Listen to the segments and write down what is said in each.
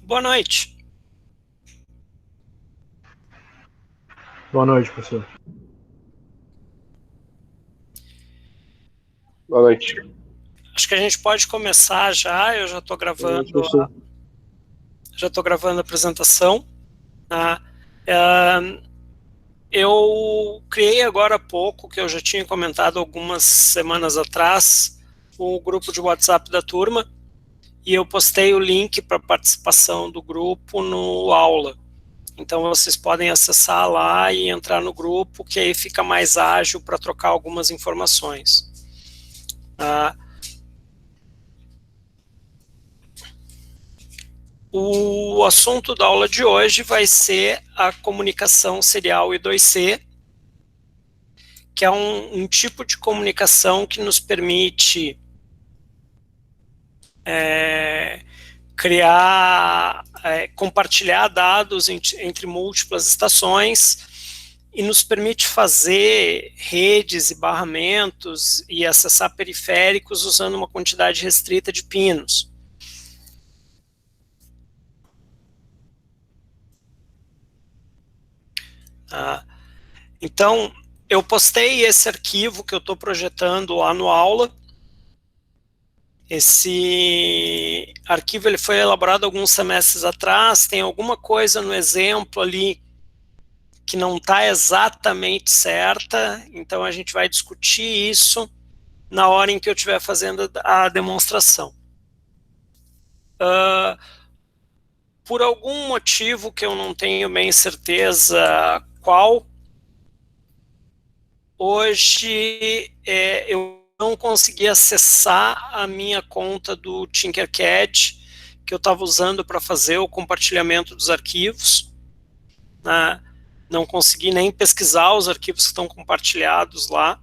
Boa noite. Boa noite, professor. Boa noite. Acho que a gente pode começar já. Eu já estou Boa noite, gravando, professor. a apresentação. Tá? Eu criei agora há pouco, que eu já tinha comentado algumas semanas atrás, o grupo de WhatsApp da turma, e eu postei o link para participação do grupo no aula. Então vocês podem acessar lá e entrar no grupo, que aí fica mais ágil para trocar algumas informações. O assunto da aula de hoje vai ser a comunicação serial I2C, que é um tipo de comunicação que nos permite compartilhar dados entre múltiplas estações e nos permite fazer redes e barramentos e acessar periféricos usando uma quantidade restrita de pinos. Então, eu postei esse arquivo que eu estou projetando lá no aula. Esse arquivo ele foi elaborado alguns semestres atrás, tem alguma coisa no exemplo ali que não está exatamente certa, então a gente vai discutir isso na hora em que eu estiver fazendo a demonstração. Por algum motivo que eu não tenho bem certeza qual, hoje eu não consegui acessar a minha conta do Tinkercad, que eu estava usando para fazer o compartilhamento dos arquivos. Né? Não consegui nem pesquisar os arquivos que estão compartilhados lá.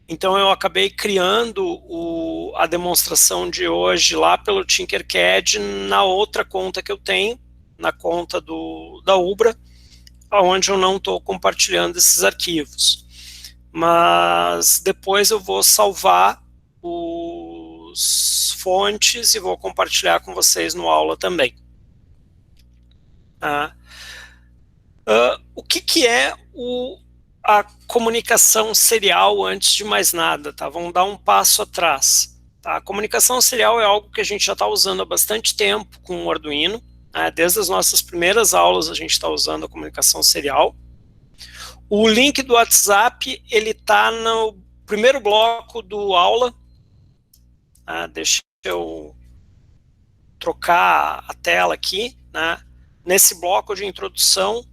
Então eu acabei criando a demonstração de hoje lá pelo Tinkercad na outra conta que eu tenho, na conta da Ubra, onde eu não estou compartilhando esses arquivos. Mas depois eu vou salvar os fontes e vou compartilhar com vocês no aula também. O que é a comunicação serial antes de mais nada? Tá? Vamos dar um passo atrás. Tá? A comunicação serial é algo que a gente já está usando há bastante tempo com o Arduino. Desde as nossas primeiras aulas a gente está usando a comunicação serial. O link do WhatsApp ele está no primeiro bloco do aula. Deixa eu trocar a tela aqui. Nesse bloco de introdução,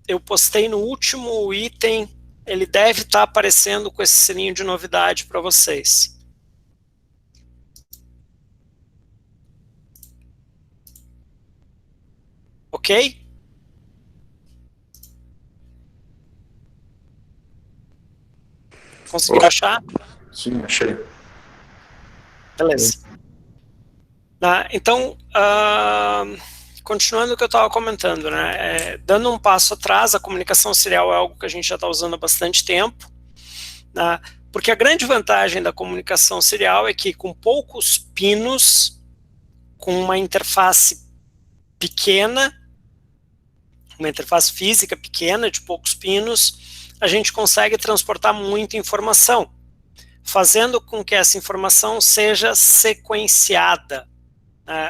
eu postei no último item, ele deve estar aparecendo com esse sininho de novidade para vocês. Ok? Conseguiu achar? Sim, achei. Beleza. Então, continuando o que eu estava comentando, né, dando um passo atrás, a comunicação serial é algo que a gente já está usando há bastante tempo, né, porque a grande vantagem da comunicação serial é que com poucos pinos, com uma interface pequena, uma interface física pequena, de poucos pinos, a gente consegue transportar muita informação, fazendo com que essa informação seja sequenciada,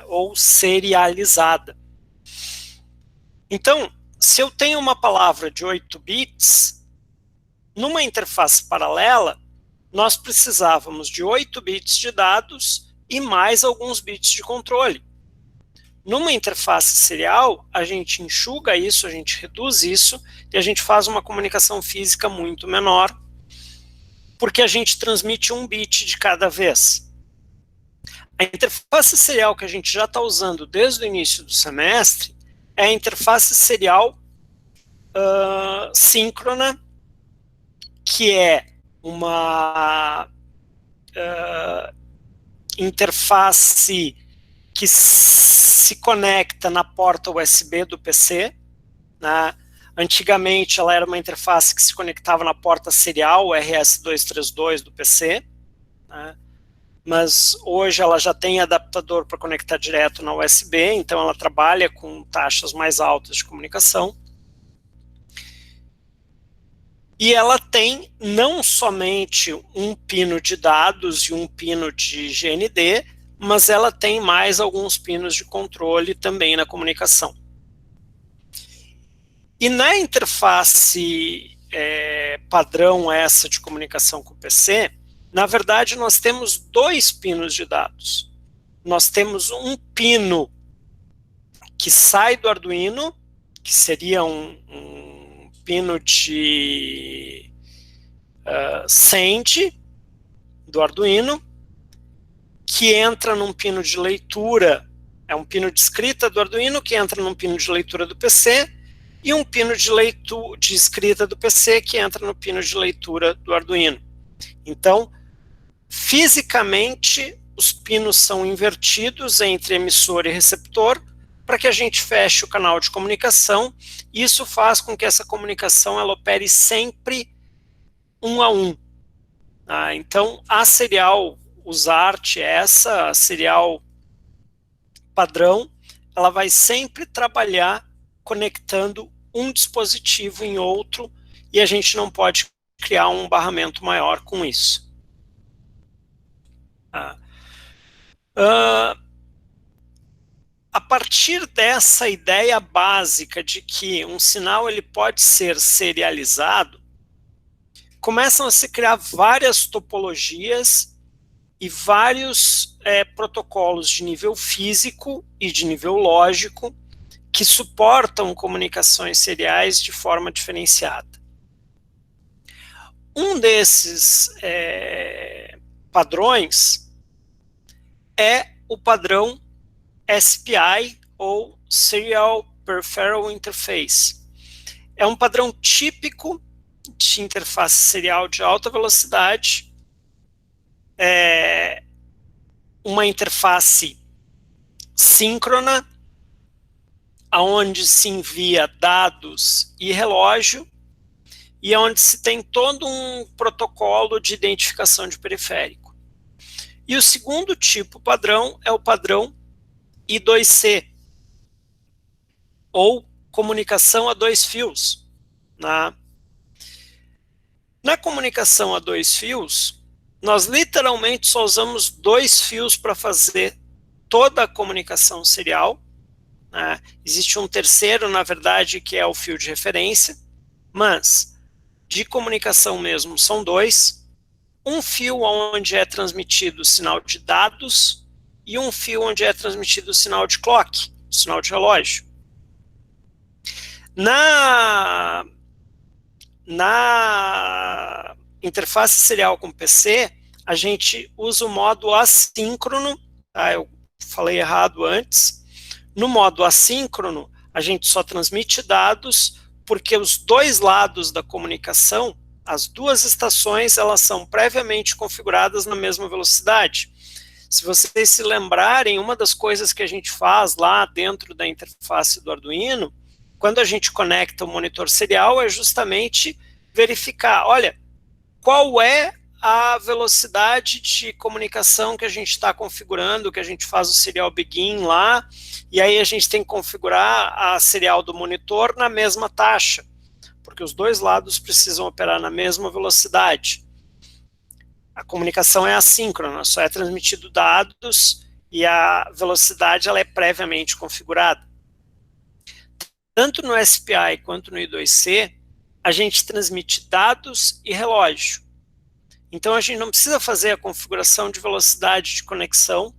ou serializada. Então, se eu tenho uma palavra de 8 bits, numa interface paralela, nós precisávamos de 8 bits de dados e mais alguns bits de controle. Numa interface serial, a gente enxuga isso, a gente reduz isso, e a gente faz uma comunicação física muito menor, porque a gente transmite um bit de cada vez. A interface serial que a gente já está usando desde o início do semestre é a interface serial síncrona, que é uma interface que se conecta na porta USB do PC. Né? Antigamente ela era uma interface que se conectava na porta serial, o RS-232 do PC. Né? mas hoje ela já tem adaptador para conectar direto na USB, então ela trabalha com taxas mais altas de comunicação. E ela tem não somente um pino de dados e um pino de GND, mas ela tem mais alguns pinos de controle também na comunicação. E na interface padrão essa de comunicação com o PC, na verdade nós temos dois pinos de dados. Nós temos um pino que sai do Arduino, que seria um pino de send do Arduino, que entra num pino de leitura, é um pino de escrita do Arduino que entra num pino de leitura do PC, e um pino de escrita do PC que entra no pino de leitura do Arduino. Então, fisicamente, os pinos são invertidos entre emissor e receptor para que a gente feche o canal de comunicação. Isso faz com que essa comunicação ela opere sempre 1 a 1. Então, a serial USART, a serial padrão, ela vai sempre trabalhar conectando um dispositivo em outro, e a gente não pode criar um barramento maior com isso. A partir dessa ideia básica de que um sinal ele pode ser serializado, começam a se criar várias topologias e vários protocolos de nível físico e de nível lógico que suportam comunicações seriais de forma diferenciada. Um desses padrões é o padrão SPI, ou Serial Peripheral Interface. É um padrão típico de interface serial de alta velocidade, uma interface síncrona, onde se envia dados e relógio, e onde se tem todo um protocolo de identificação de periférico. E o segundo tipo padrão é o padrão I2C, ou comunicação a dois fios. Na comunicação a dois fios, nós literalmente só usamos dois fios para fazer toda a comunicação serial. Existe um terceiro, na verdade, que é o fio de referência, mas de comunicação mesmo são dois. Um fio onde é transmitido o sinal de dados e um fio onde é transmitido o sinal de clock, o sinal de relógio. Na interface serial com PC, a gente usa o modo assíncrono, eu falei errado antes. No modo assíncrono, a gente só transmite dados porque os dois lados da comunicação, as duas estações, elas são previamente configuradas na mesma velocidade. Se vocês se lembrarem, uma das coisas que a gente faz lá dentro da interface do Arduino, quando a gente conecta o monitor serial, é justamente verificar, olha, qual é a velocidade de comunicação que a gente está configurando, que a gente faz o serial begin lá, e aí a gente tem que configurar a serial do monitor na mesma taxa, porque os dois lados precisam operar na mesma velocidade. A comunicação é assíncrona, só é transmitido dados e a velocidade ela é previamente configurada. Tanto no SPI quanto no I2C, a gente transmite dados e relógio. Então a gente não precisa fazer a configuração de velocidade de conexão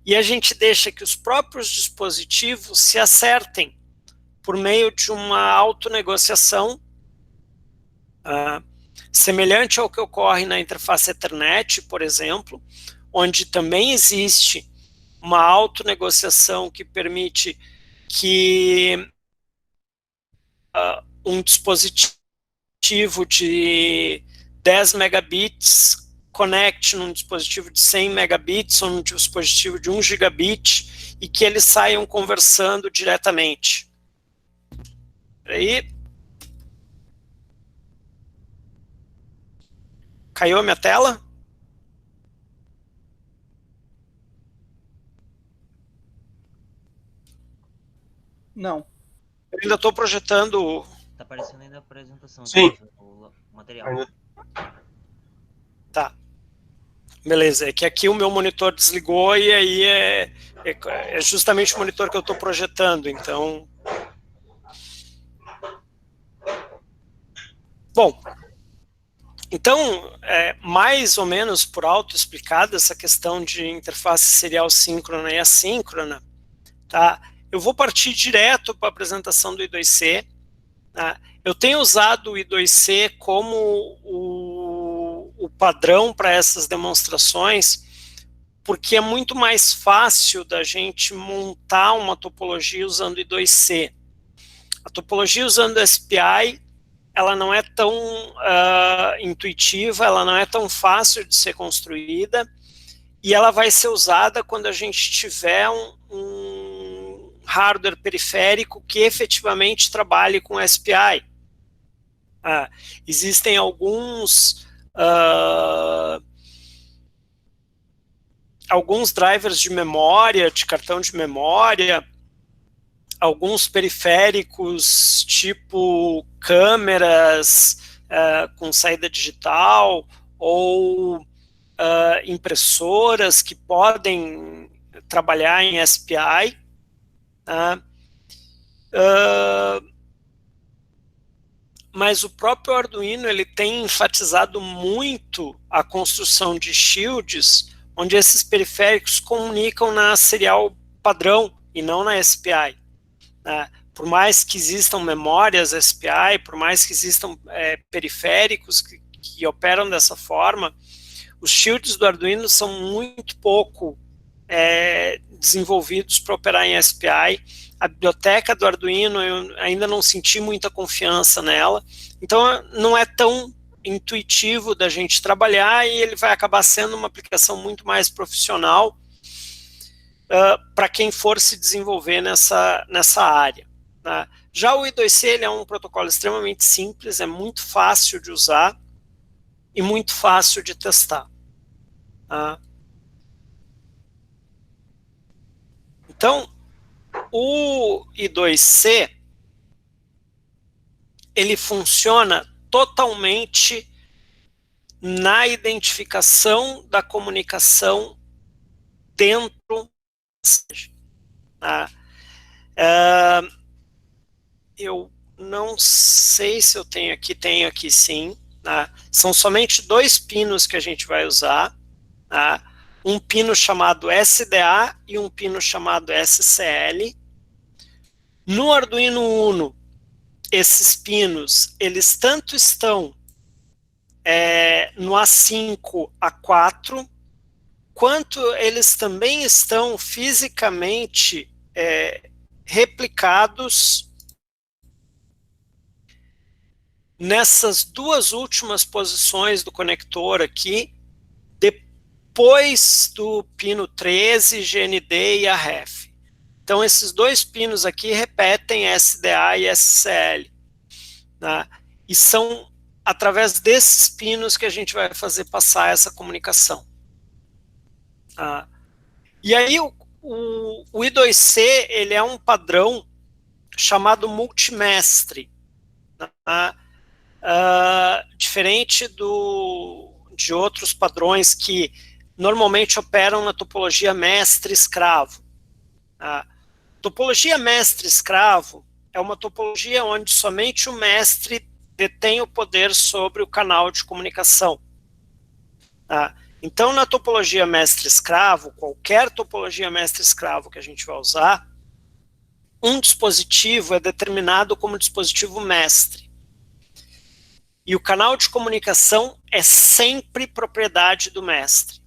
e a gente deixa que os próprios dispositivos se acertem por meio de uma autonegociação, semelhante ao que ocorre na interface Ethernet, por exemplo, onde também existe uma autonegociação que permite que um dispositivo de 10 megabits conecte num dispositivo de 100 megabits ou num dispositivo de 1 gigabit e que eles saiam conversando diretamente. Aí, caiu a minha tela? Não. Eu ainda estou projetando. Tá aparecendo ainda a apresentação. Sim. O material. Ainda. Tá. Beleza, é que aqui o meu monitor desligou e aí é justamente o monitor que eu estou projetando, então... Bom, então, mais ou menos por alto explicada essa questão de interface serial síncrona e assíncrona, tá? Eu vou partir direto para a apresentação do I2C. Tá? Eu tenho usado o I2C como o padrão para essas demonstrações, porque é muito mais fácil da gente montar uma topologia usando I2C. A topologia usando SPI, ela não é tão intuitiva, ela não é tão fácil de ser construída, e ela vai ser usada quando a gente tiver um hardware periférico que efetivamente trabalhe com SPI. Existem alguns drivers de memória, de cartão de memória, alguns periféricos tipo câmeras com saída digital ou impressoras que podem trabalhar em SPI. Mas o próprio Arduino ele tem enfatizado muito a construção de shields, onde esses periféricos comunicam na serial padrão e não na SPI. Por mais que existam memórias SPI, por mais que existam periféricos que operam dessa forma, os shields do Arduino são muito pouco desenvolvidos para operar em SPI. A biblioteca do Arduino, eu ainda não senti muita confiança nela, então não é tão intuitivo da gente trabalhar e ele vai acabar sendo uma aplicação muito mais profissional para quem for se desenvolver nessa área. Tá? Já o I2C ele é um protocolo extremamente simples, é muito fácil de usar e muito fácil de testar. Tá? Então, o I2C ele funciona totalmente na identificação da comunicação dentro da eu não sei se eu tenho aqui sim. São somente 2 pinos que a gente vai usar. Um pino chamado SDA e um pino chamado SCL. No Arduino Uno, esses pinos, eles tanto estão no A5, A4, quanto eles também estão fisicamente replicados nessas 2 últimas posições do conector aqui, depois do pino 13, GND e a ref. Então, esses 2 pinos aqui repetem SDA e SCL. Né? E são através desses pinos que a gente vai fazer passar essa comunicação. E aí, o I2C ele é um padrão chamado multimestre. Diferente de outros padrões que normalmente operam na topologia mestre-escravo. Topologia mestre-escravo é uma topologia onde somente o mestre detém o poder sobre o canal de comunicação. Então, na topologia mestre-escravo, qualquer topologia mestre-escravo que a gente vai usar, um dispositivo é determinado como dispositivo mestre. E o canal de comunicação é sempre propriedade do mestre.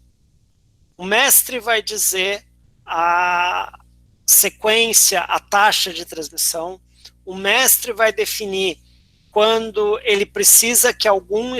O mestre vai dizer a sequência, a taxa de transmissão. O mestre vai definir quando ele precisa que algum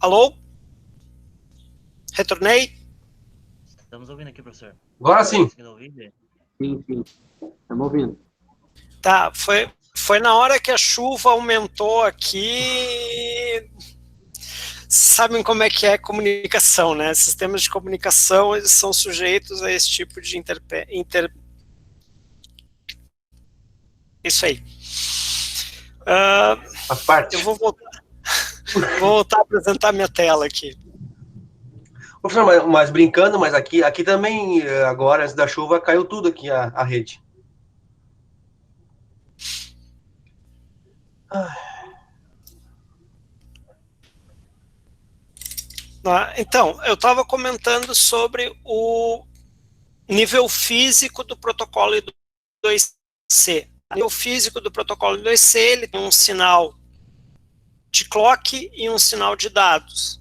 Alô? Retornei? Estamos ouvindo aqui, professor. Agora sim. Conseguindo ouvir? Sim, sim. Estamos ouvindo. Tá, foi na hora que a chuva aumentou aqui. Sabem como é que é comunicação, né? Sistemas de comunicação, eles são sujeitos a esse tipo de Isso aí. Faz parte. Eu vou voltar a apresentar minha tela aqui. Professor, mas brincando, mas aqui também, agora, antes da chuva, caiu tudo aqui, a rede. Então, eu estava comentando sobre o nível físico do protocolo I2C. O nível físico do protocolo I2C, ele tem um sinal de clock e um sinal de dados.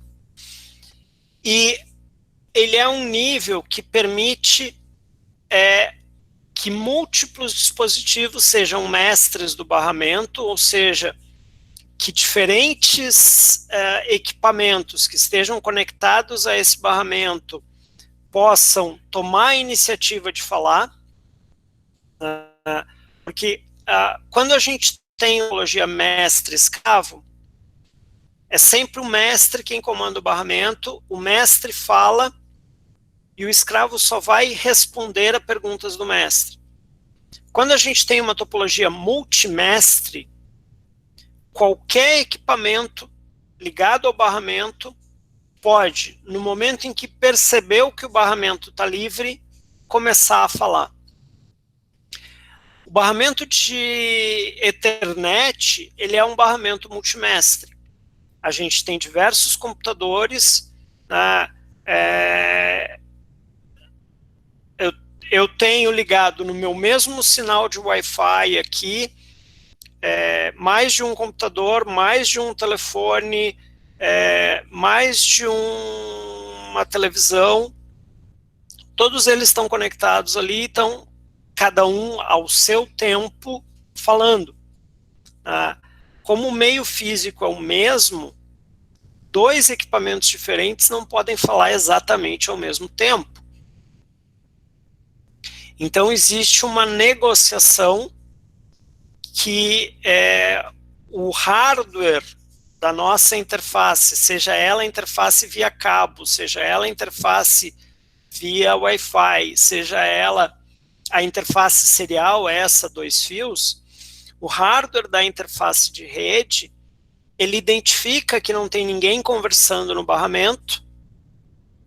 E ele é um nível que permite que múltiplos dispositivos sejam mestres do barramento, ou seja, que diferentes equipamentos que estejam conectados a esse barramento possam tomar a iniciativa de falar, porque quando a gente tem topologia mestre-escravo, é sempre o mestre quem comanda o barramento, o mestre fala e o escravo só vai responder a perguntas do mestre. Quando a gente tem uma topologia multimestre, qualquer equipamento ligado ao barramento pode, no momento em que percebeu que o barramento está livre, começar a falar. O barramento de Ethernet, ele é um barramento multimestre. A gente tem diversos computadores, né, eu tenho ligado no meu mesmo sinal de Wi-Fi aqui, mais de um computador, mais de um telefone, mais de uma televisão, todos eles estão conectados ali, estão cada um ao seu tempo falando. Como o meio físico é o mesmo, dois equipamentos diferentes não podem falar exatamente ao mesmo tempo. Então existe uma negociação que o hardware da nossa interface, seja ela interface via cabo, seja ela interface via Wi-Fi, seja ela a interface serial, essa 2 fios, o hardware da interface de rede, ele identifica que não tem ninguém conversando no barramento,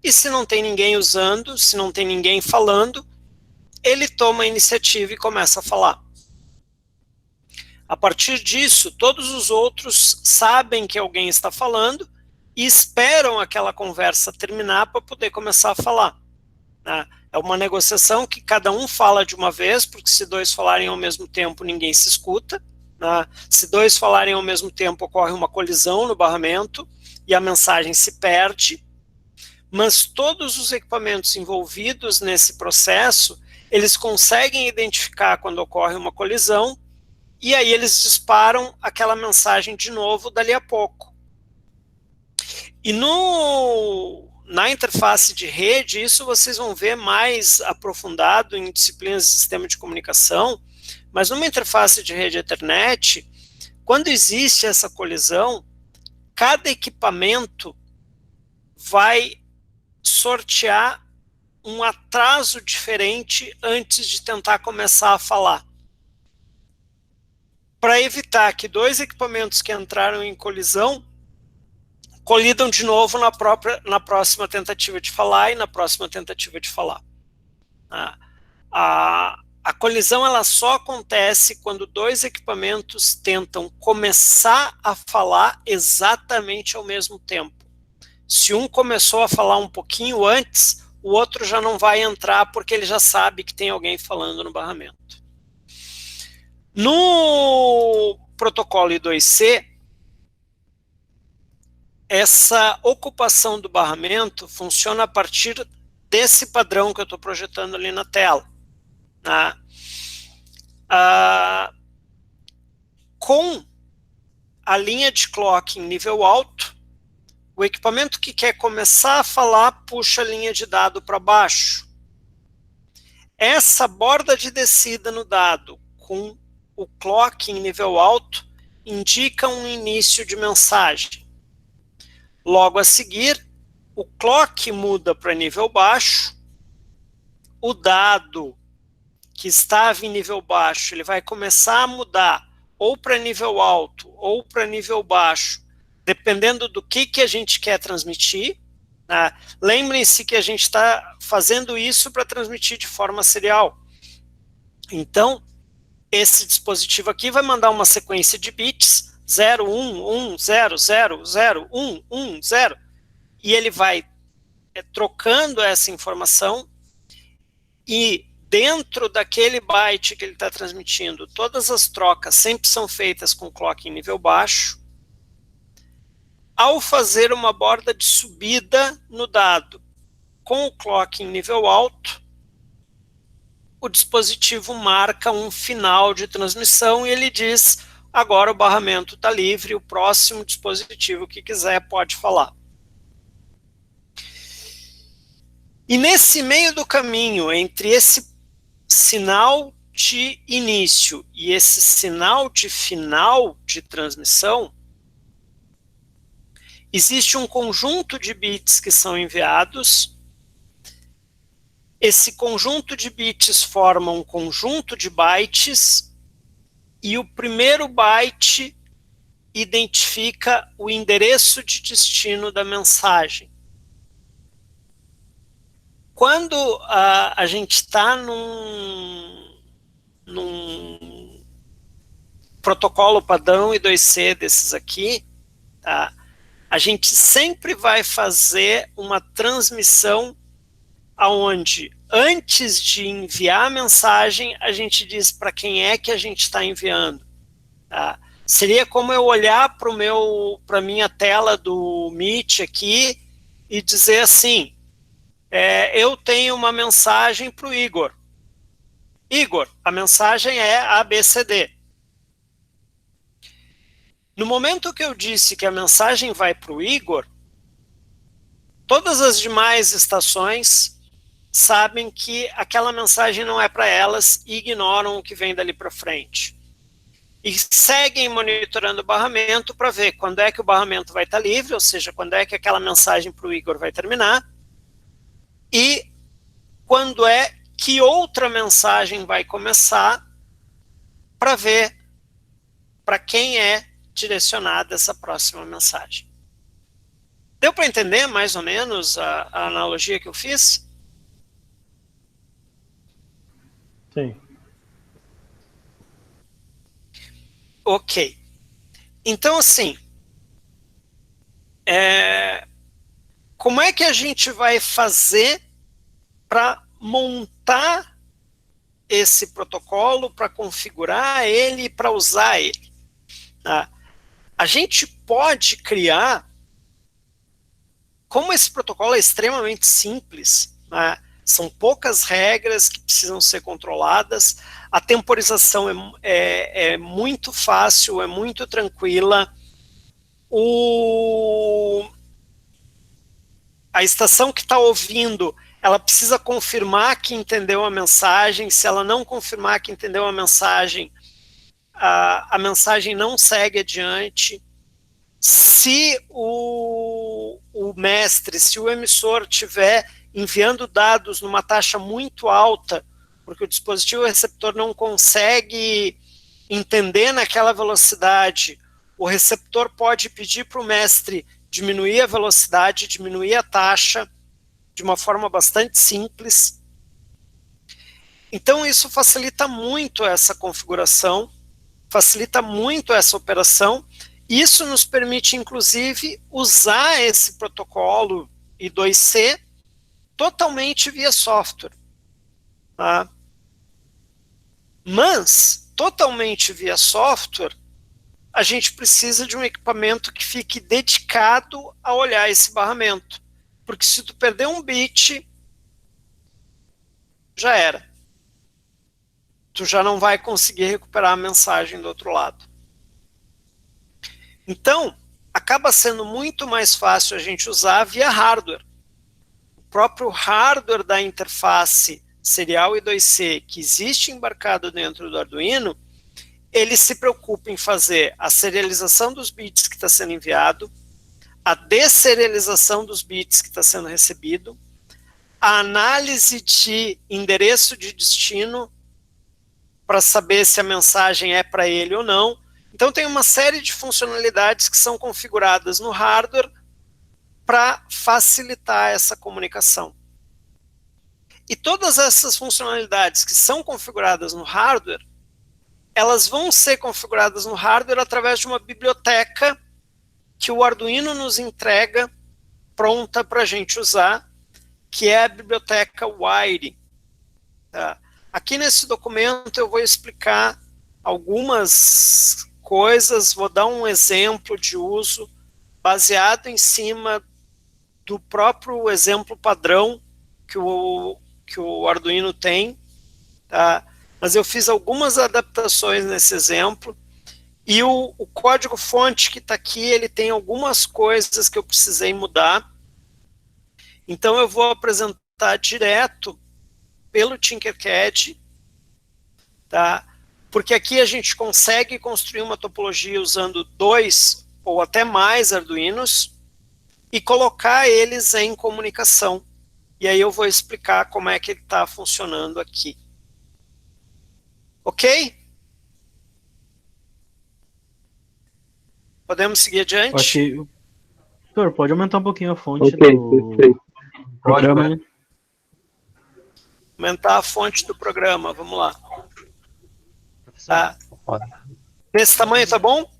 e se não tem ninguém usando, se não tem ninguém falando, ele toma a iniciativa e começa a falar. A partir disso, todos os outros sabem que alguém está falando e esperam aquela conversa terminar para poder começar a falar. É uma negociação que cada um fala de uma vez, porque se dois falarem ao mesmo tempo, ninguém se escuta. Se dois falarem ao mesmo tempo, ocorre uma colisão no barramento e a mensagem se perde. Mas todos os equipamentos envolvidos nesse processo, eles conseguem identificar quando ocorre uma colisão e aí eles disparam aquela mensagem de novo dali a pouco. E na interface de rede, isso vocês vão ver mais aprofundado em disciplinas de sistema de comunicação, mas numa interface de rede Ethernet, quando existe essa colisão, cada equipamento vai sortear um atraso diferente antes de tentar começar a falar. Para evitar que dois equipamentos que entraram em colisão colidam de novo na próxima tentativa de falar e na próxima tentativa de falar. A colisão ela só acontece quando dois equipamentos tentam começar a falar exatamente ao mesmo tempo. Se um começou a falar um pouquinho antes, o outro já não vai entrar porque ele já sabe que tem alguém falando no barramento. No protocolo I2C, essa ocupação do barramento funciona a partir desse padrão que eu estou projetando ali na tela. Com a linha de clock em nível alto, O equipamento que quer começar a falar puxa a linha de dado para baixo. Essa borda de descida no dado com o clock em nível alto indica um início de mensagem. Logo a seguir, o clock muda para nível baixo, o dado que estava em nível baixo, ele vai começar a mudar ou para nível alto ou para nível baixo, dependendo do que a gente quer transmitir. Né? Lembrem-se que a gente está fazendo isso para transmitir de forma serial. Então, esse dispositivo aqui vai mandar uma sequência de bits 0, 1, 1, 0, 0, 0, 1, 1, 0, e ele vai trocando essa informação, e dentro daquele byte que ele está transmitindo, todas as trocas sempre são feitas com clock em nível baixo. Ao fazer uma borda de subida no dado com o clock em nível alto, o dispositivo marca um final de transmissão e ele diz: agora o barramento está livre, o próximo dispositivo que quiser pode falar. E nesse meio do caminho, entre esse sinal de início e esse sinal de final de transmissão, existe um conjunto de bits que são enviados. Esse conjunto de bits forma um conjunto de bytes, e o primeiro byte identifica o endereço de destino da mensagem. Quando a gente está num protocolo padrão I2C desses aqui, tá? A gente sempre vai fazer uma transmissão onde, antes de enviar a mensagem, a gente diz para quem é que a gente está enviando. Tá? Seria como eu olhar para a minha tela do Meet aqui e dizer assim: eu tenho uma mensagem para o Igor. Igor, a mensagem é ABCD. No momento que eu disse que a mensagem vai para o Igor, todas as demais estações sabem que aquela mensagem não é para elas e ignoram o que vem dali para frente. E seguem monitorando o barramento para ver quando é que o barramento vai estar livre, ou seja, quando é que aquela mensagem para o Igor vai terminar, e quando é que outra mensagem vai começar, para ver para quem é direcionada essa próxima mensagem. Deu para entender mais ou menos a analogia que eu fiz? Sim. Ok. Então, assim, como é que a gente vai fazer para montar esse protocolo, para configurar ele e para usar ele? Tá? A gente pode criar, como esse protocolo é extremamente simples, né? São poucas regras que precisam ser controladas, a temporização é muito fácil, é muito tranquila, a estação que está ouvindo, ela precisa confirmar que entendeu a mensagem. Se ela não confirmar que entendeu a mensagem não segue adiante. Se o mestre, se o emissor estiver enviando dados numa taxa muito alta, porque o dispositivo receptor não consegue entender naquela velocidade, o receptor pode pedir para o mestre diminuir a velocidade, diminuir a taxa, de uma forma bastante simples. Então isso facilita muito essa configuração, facilita muito essa operação. Isso nos permite, inclusive, usar esse protocolo I2C totalmente via software. Tá? Mas, totalmente via software, a gente precisa de um equipamento que fique dedicado a olhar esse barramento. Porque se tu perder um bit, já era. Tu já não vai conseguir recuperar a mensagem do outro lado. Então, acaba sendo muito mais fácil a gente usar via hardware. O próprio hardware da interface serial I2C que existe embarcado dentro do Arduino, ele se preocupa em fazer a serialização dos bits que está sendo enviado, a desserialização dos bits que está sendo recebido, a análise de endereço de destino para saber se a mensagem é para ele ou não. Então tem uma série de funcionalidades que são configuradas no hardware para facilitar essa comunicação. E todas essas funcionalidades que são configuradas no hardware, elas vão ser configuradas no hardware através de uma biblioteca que o Arduino nos entrega pronta para a gente usar, que é a biblioteca Wire. Tá? Aqui nesse documento eu vou explicar algumas coisas, vou dar um exemplo de uso baseado em cima do próprio exemplo padrão que o Arduino tem, tá? Mas eu fiz algumas adaptações nesse exemplo, e o código-fonte que está aqui, ele tem algumas coisas que eu precisei mudar, então eu vou apresentar direto pelo Tinkercad, tá? Porque aqui a gente consegue construir uma topologia usando 2 ou até mais Arduinos e colocar eles em comunicação. E aí eu vou explicar como é que ele está funcionando aqui. Ok? Podemos seguir adiante? Acho que... Doutor, pode aumentar um pouquinho a fonte Ok, do perfeito. programa, né? Aumentar a fonte do programa, vamos lá. Professor, Tá. Desse tamanho tá bom?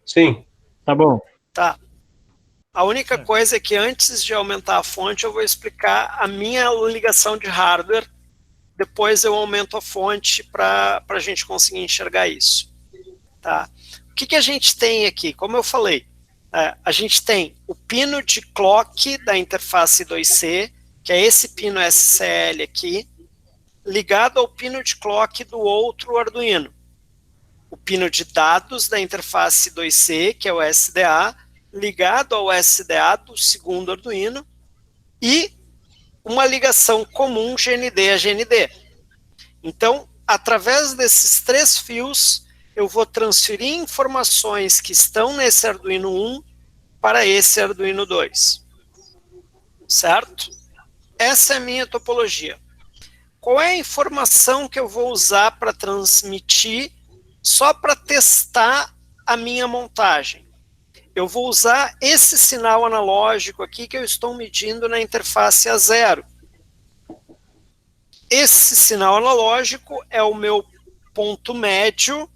Sim. Tá bom. Tá. A única coisa é que antes de aumentar a fonte, eu vou explicar a minha ligação de hardware. Depois eu aumento a fonte para a gente conseguir enxergar isso. Tá. O que a gente tem aqui? Como eu falei, a gente tem o pino de clock da interface 2C, que é esse pino SCL aqui, ligado ao pino de clock do outro Arduino. O pino de dados da interface 2C, que é o SDA, ligado ao SDA do segundo Arduino, e uma ligação comum GND a GND. Então, através desses 3 fios, eu vou transferir informações que estão nesse Arduino 1 para esse Arduino 2. Certo? Essa é a minha topologia. Qual é a informação que eu vou usar para transmitir só para testar a minha montagem? Eu vou usar esse sinal analógico aqui que eu estou medindo na interface A0. Esse sinal analógico é o meu ponto médio,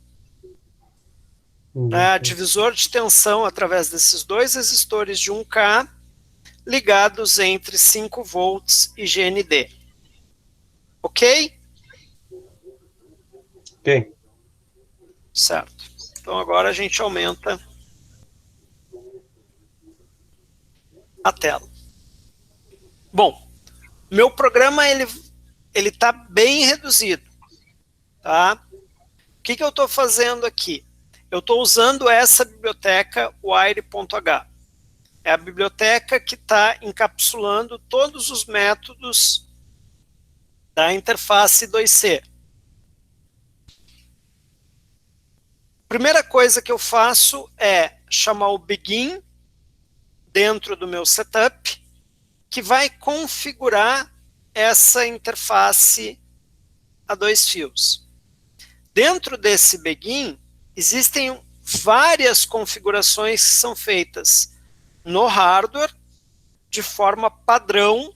né, divisor de tensão através desses 2 resistores de 1K, ligados entre 5 volts e GND. Ok? Ok. Certo. Então agora a gente aumenta a tela. Bom, meu programa ele tá bem reduzido, tá? O que eu estou fazendo aqui? Eu estou usando essa biblioteca wire.h. É a biblioteca que está encapsulando todos os métodos da interface 2C. Primeira coisa que eu faço é chamar o begin dentro do meu setup, que vai configurar essa interface a 2 fios. Dentro desse begin, existem várias configurações que são feitas no hardware de forma padrão,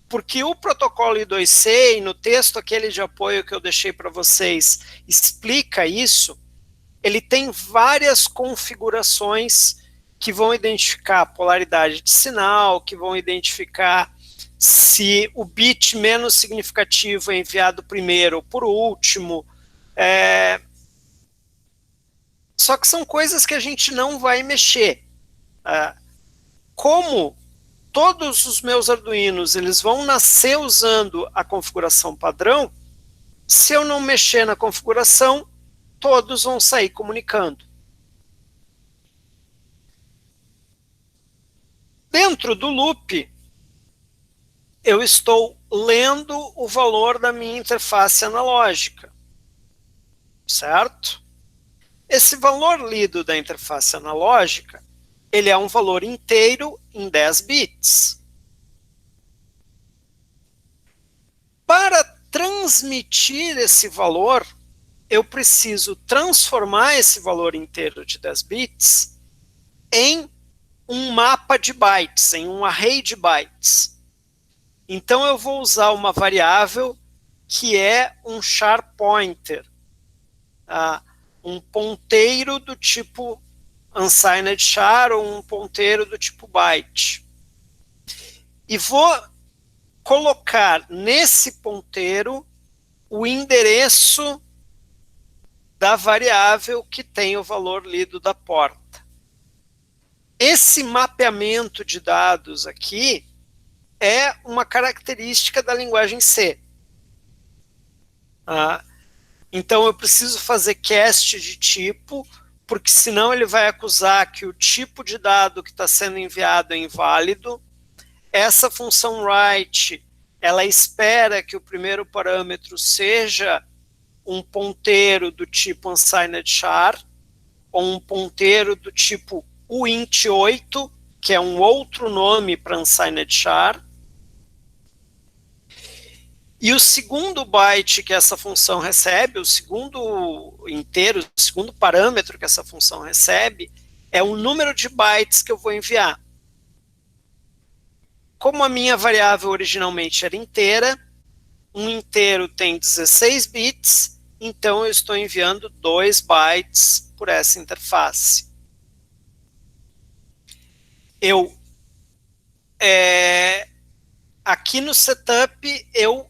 porque o protocolo I2C, e no texto aquele de apoio que eu deixei para vocês, explica isso. Ele tem várias configurações que vão identificar a polaridade de sinal, que vão identificar se o bit menos significativo é enviado primeiro ou por último. Só que são coisas que a gente não vai mexer. Como todos os meus Arduinos eles vão nascer usando a configuração padrão, se eu não mexer na configuração, todos vão sair comunicando. Dentro do loop, eu estou lendo o valor da minha interface analógica, certo? Esse valor lido da interface analógica, ele é um valor inteiro em 10 bits. Para transmitir esse valor, eu preciso transformar esse valor inteiro de 10 bits em um mapa de bytes, em um array de bytes. Então eu vou usar uma variável que é um char pointer, um ponteiro do tipo unsigned char ou um ponteiro do tipo byte. E vou colocar nesse ponteiro o endereço da variável que tem o valor lido da porta. Esse mapeamento de dados aqui é uma característica da linguagem C. Então eu preciso fazer cast de tipo, porque senão ele vai acusar que o tipo de dado que está sendo enviado é inválido. Essa função write, ela espera que o primeiro parâmetro seja um ponteiro do tipo unsigned char, ou um ponteiro do tipo uint8, que é um outro nome para unsigned char. E o segundo byte que essa função recebe, o segundo inteiro, o segundo parâmetro que essa função recebe, é o número de bytes que eu vou enviar. Como a minha variável originalmente era inteira, um inteiro tem 16 bits, então eu estou enviando 2 bytes por essa interface. Aqui no setup, eu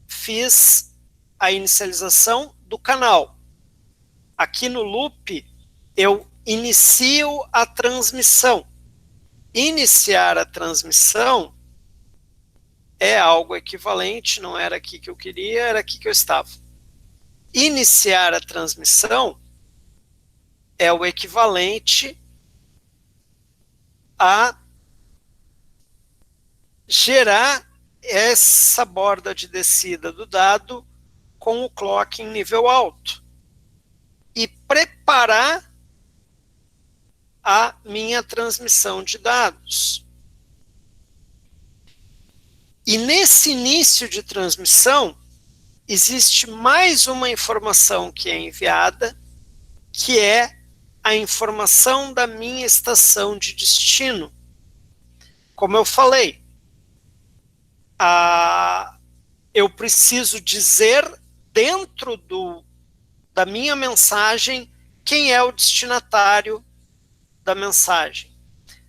fiz a inicialização do canal. Aqui no loop, eu inicio a transmissão. Iniciar a transmissão é algo equivalente, não era aqui que eu queria, era aqui que eu estava. Iniciar a transmissão é o equivalente a gerar essa borda de descida do dado com o clock em nível alto e preparar a minha transmissão de dados. E nesse início de transmissão, existe mais uma informação que é enviada, que é a informação da minha estação de destino. Como eu falei, eu preciso dizer dentro da minha mensagem quem é o destinatário da mensagem.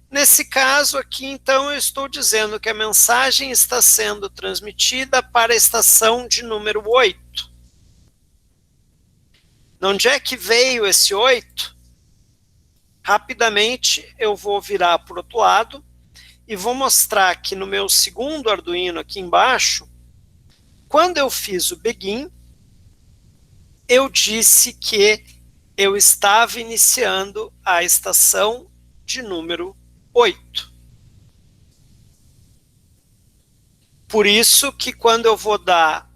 Nesse caso aqui, então, eu estou dizendo que a mensagem está sendo transmitida para a estação de número 8. De onde é que veio esse 8? Rapidamente eu vou virar para o outro lado e vou mostrar que no meu segundo Arduino aqui embaixo, quando eu fiz o begin, eu disse que eu estava iniciando a estação de número 8. Por isso que quando eu vou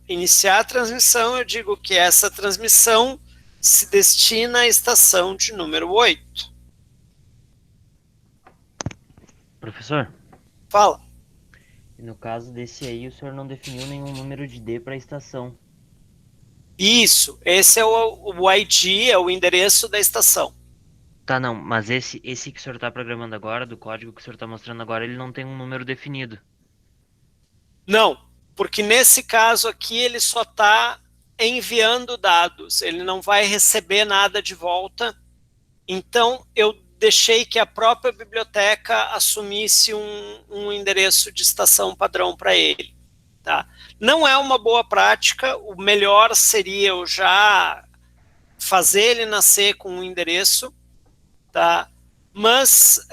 iniciar a transmissão, eu digo que essa transmissão se destina à estação de número 8. Professor, Fala. e no caso desse aí, o senhor não definiu nenhum número de D para a estação. Isso, esse é o ID, é o endereço da estação. Tá, não, mas esse que o senhor está programando agora, do código que o senhor está mostrando agora, ele não tem um número definido. Não, porque nesse caso aqui ele só está enviando dados, ele não vai receber nada de volta. Então eu deixei que a própria biblioteca assumisse um endereço de estação padrão para ele. Tá? Não é uma boa prática, o melhor seria eu já fazer ele nascer com um endereço, tá? Mas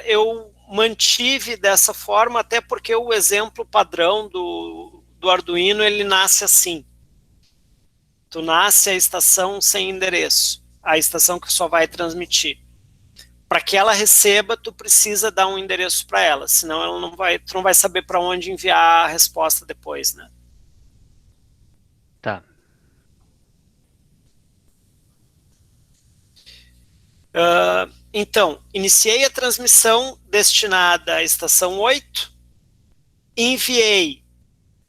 eu mantive dessa forma, até porque o exemplo padrão do Arduino, ele nasce assim. Tu nasce a estação sem endereço, a estação que só vai transmitir. para que ela receba, tu precisa dar um endereço para ela, senão ela não vai, tu não vai saber para onde enviar a resposta depois, né? Tá. Então, iniciei a transmissão destinada à estação 8, enviei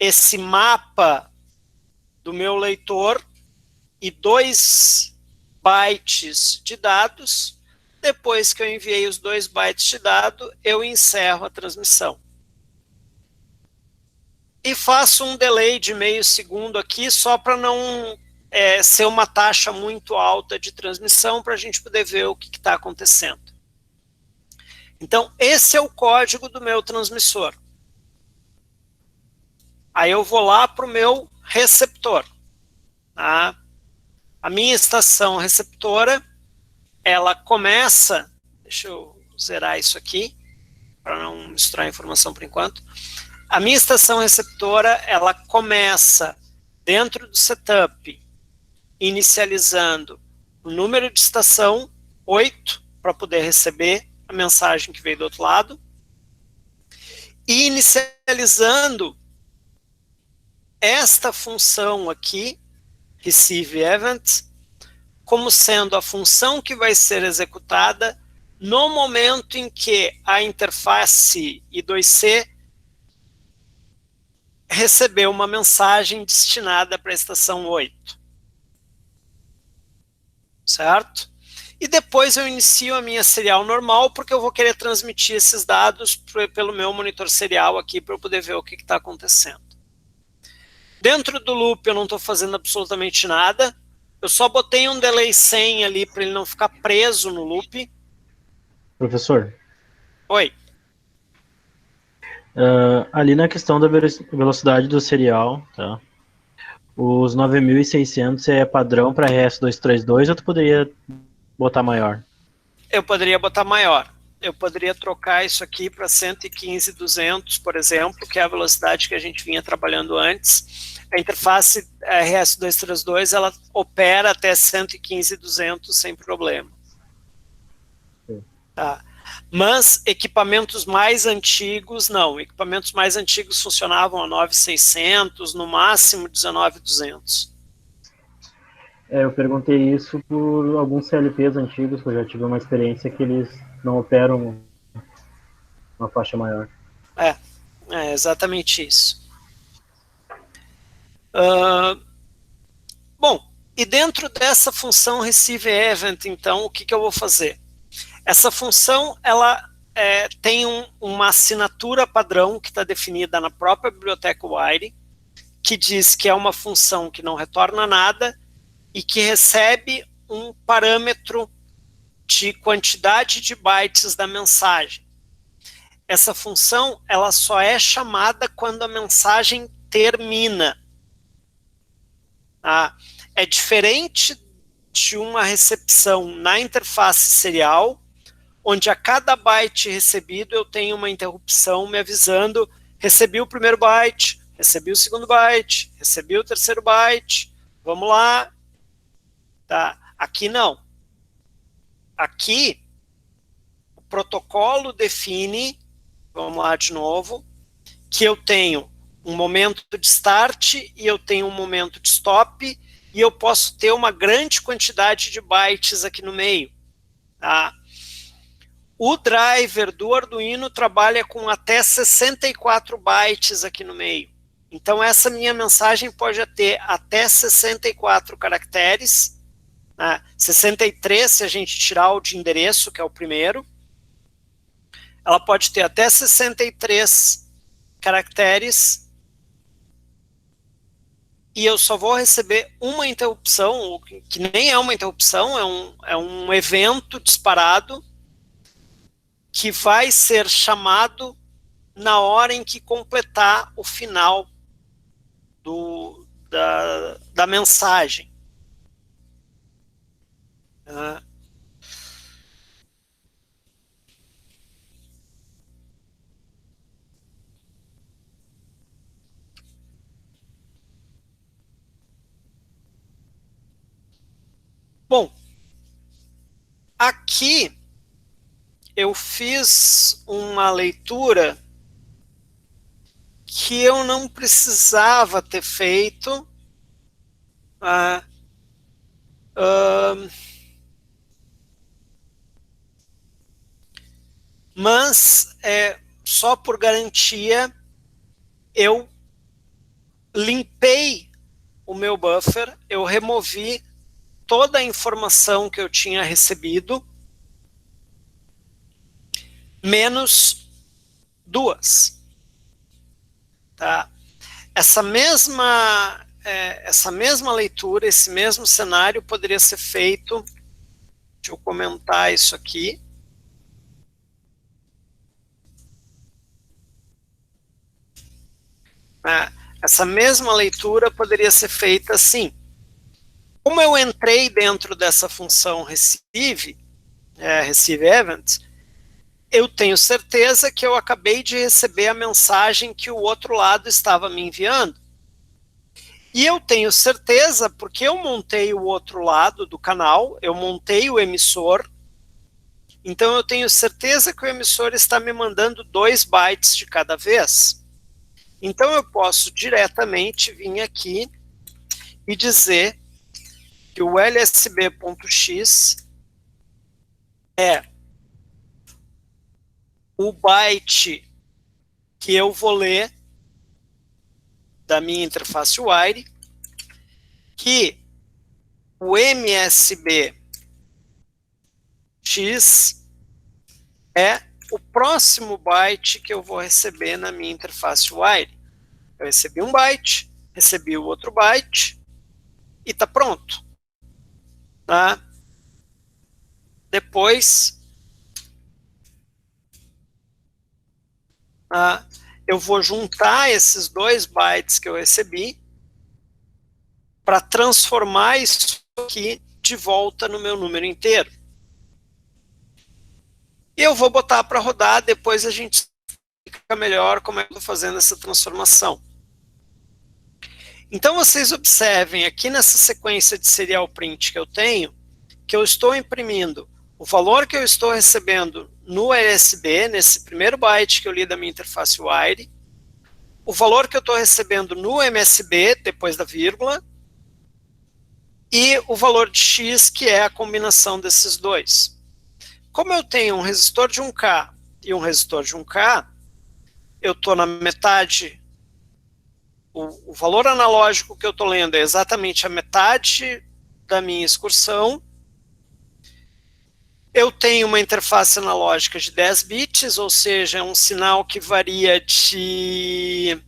esse mapa do meu leitor e 2 bytes de dados. Depois que eu enviei os 2 bytes de dado, eu encerro a transmissão. E faço um delay de meio segundo aqui, só para não ser uma taxa muito alta de transmissão, para a gente poder ver o que está acontecendo. Então, esse é o código do meu transmissor. Aí eu vou lá para o meu receptor. Tá? A minha estação receptora, ela começa, deixa eu zerar isso aqui, para não misturar a informação por enquanto. A minha estação receptora, ela começa dentro do setup, inicializando o número de estação 8, para poder receber a mensagem que veio do outro lado, e inicializando esta função aqui, receive event, como sendo a função que vai ser executada no momento em que a interface I2C recebeu uma mensagem destinada para a estação 8. Certo? E depois eu inicio a minha serial normal, porque eu vou querer transmitir esses dados pelo meu monitor serial aqui, para eu poder ver o que está acontecendo. Dentro do loop eu não estou fazendo absolutamente nada, eu só botei um delay 100 ali, para ele não ficar preso no loop. Professor, Oi. ali na questão da velocidade do serial, tá? Os 9.600 é padrão para RS-232 ou tu poderia botar maior? Eu poderia botar maior. Eu poderia trocar isso aqui para 115.200, por exemplo, que é a velocidade que a gente vinha trabalhando antes. A interface RS-232, ela opera até 115.200 sem problema. Tá. Mas equipamentos mais antigos, não. Equipamentos mais antigos funcionavam a 9.600, no máximo 19.200. Eu perguntei isso por alguns CLPs antigos, que eu já tive uma experiência que eles não operam uma faixa maior. É exatamente isso. Bom, e dentro dessa função receive event, então, o que eu vou fazer? Essa função, ela tem uma assinatura padrão que está definida na própria biblioteca Wire, que diz que é uma função que não retorna nada e que recebe um parâmetro de quantidade de bytes da mensagem. Essa função, ela só é chamada quando a mensagem termina. É diferente de uma recepção na interface serial, onde a cada byte recebido eu tenho uma interrupção me avisando: recebi o primeiro byte, recebi o segundo byte, recebi o terceiro byte, vamos lá. Tá? Aqui não. Aqui, o protocolo define, vamos lá de novo, que eu tenho um momento de start e eu tenho um momento de stop, e eu posso ter uma grande quantidade de bytes aqui no meio. Tá? O driver do Arduino trabalha com até 64 bytes aqui no meio. Então, essa minha mensagem pode ter até 64 caracteres, 63 se a gente tirar o de endereço, que é o primeiro. Ela pode ter até 63 caracteres, e eu só vou receber uma interrupção, que nem é uma interrupção, é um evento disparado, que vai ser chamado na hora em que completar o final da mensagem. Bom, aqui eu fiz uma leitura que eu não precisava ter feito. Mas, só por garantia, eu limpei o meu buffer, eu removi toda a informação que eu tinha recebido, menos 2. Tá? Essa mesma leitura, esse mesmo cenário poderia ser feito, deixa eu comentar isso aqui. Essa mesma leitura poderia ser feita assim. Como eu entrei dentro dessa função receive event, eu tenho certeza que eu acabei de receber a mensagem que o outro lado estava me enviando. E eu tenho certeza, porque eu montei o outro lado do canal, eu montei o emissor, então eu tenho certeza que o emissor está me mandando 2 bytes de cada vez. Então eu posso diretamente vir aqui e dizer que o lsb.x é o byte que eu vou ler da minha interface wire, que o MSB X é o próximo byte que eu vou receber na minha interface wire. Eu recebi um byte, recebi o outro byte e está pronto. Tá? Depois, eu vou juntar esses 2 bytes que eu recebi para transformar isso aqui de volta no meu número inteiro. E eu vou botar para rodar, depois a gente explica melhor como é que eu estou fazendo essa transformação. Então vocês observem aqui nessa sequência de serial print que eu tenho, que eu estou imprimindo o valor que eu estou recebendo no LSB, nesse primeiro byte que eu li da minha interface wire, o valor que eu estou recebendo no MSB, depois da vírgula, e o valor de X, que é a combinação desses dois. Como eu tenho um resistor de 1K e um resistor de 1K, eu estou na metade, o valor analógico que eu estou lendo é exatamente a metade da minha excursão. Eu tenho uma interface analógica de 10 bits, ou seja, é um sinal que varia de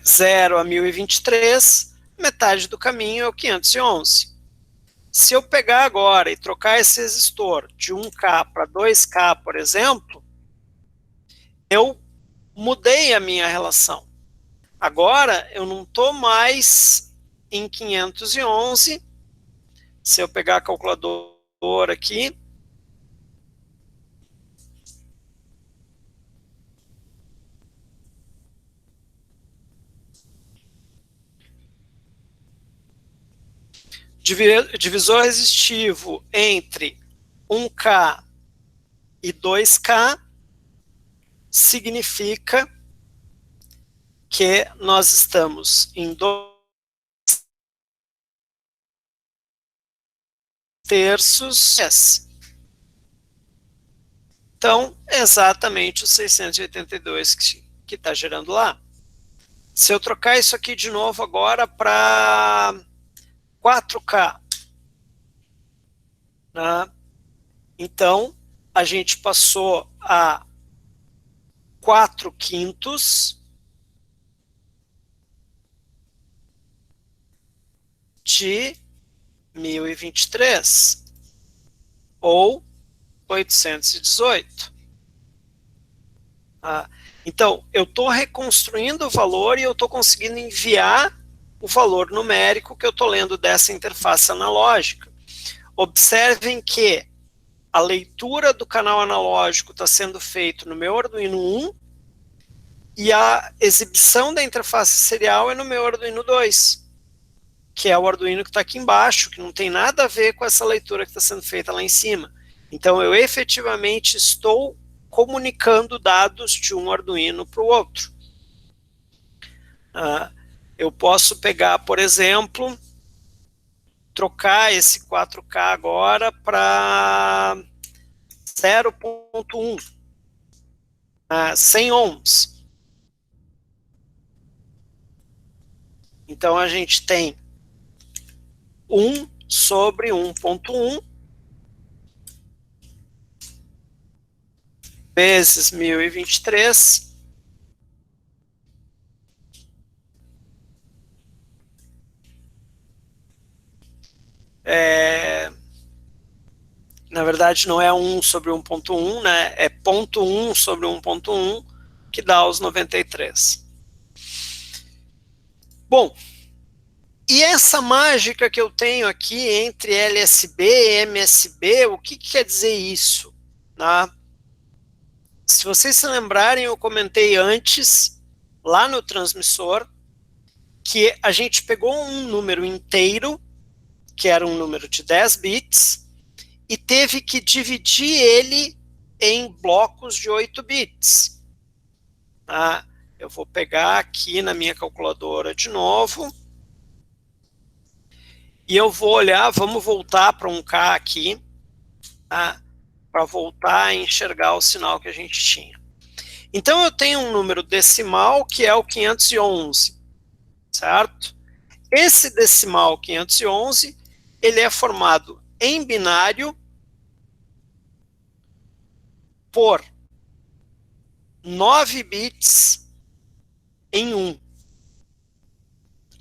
0 a 1023, metade do caminho é o 511. Se eu pegar agora e trocar esse resistor de 1K para 2K, por exemplo, eu mudei a minha relação. Agora eu não estou mais em 511. Se eu pegar a calculadora aqui, divisor resistivo entre 1K e 2K significa que nós estamos em 2/3. Então, é exatamente os 682 que está gerando lá. Se eu trocar isso aqui de novo agora para 4K, né? Então, a gente passou a 4/5 de 1023, ou 818. Então, eu estou reconstruindo o valor e eu estou conseguindo enviar o valor numérico que eu estou lendo dessa interface analógica. Observem que a leitura do canal analógico está sendo feita no meu Arduino 1 e a exibição da interface serial é no meu Arduino 2, que é o Arduino que está aqui embaixo, que não tem nada a ver com essa leitura que está sendo feita lá em cima. Então, eu efetivamente estou comunicando dados de um Arduino para o outro. Eu posso pegar, por exemplo, trocar esse 4K agora para 0.1, 100 ohms. Então, a gente tem 1 sobre 1.1 vezes 1023 na verdade não é 1 sobre 1.1, né? É 0.1 sobre 1.1 que dá os 93. Bom, e essa mágica que eu tenho aqui entre LSB e MSB, o que quer dizer isso? Né? Se vocês se lembrarem, eu comentei antes, lá no transmissor, que a gente pegou um número inteiro, que era um número de 10 bits, e teve que dividir ele em blocos de 8 bits. Tá? Eu vou pegar aqui na minha calculadora de novo, e eu vou olhar, vamos voltar para um K aqui, tá? Para voltar a enxergar o sinal que a gente tinha. Então, eu tenho um número decimal que é o 511, certo? Esse decimal 511, ele é formado em binário por 9 bits em 1.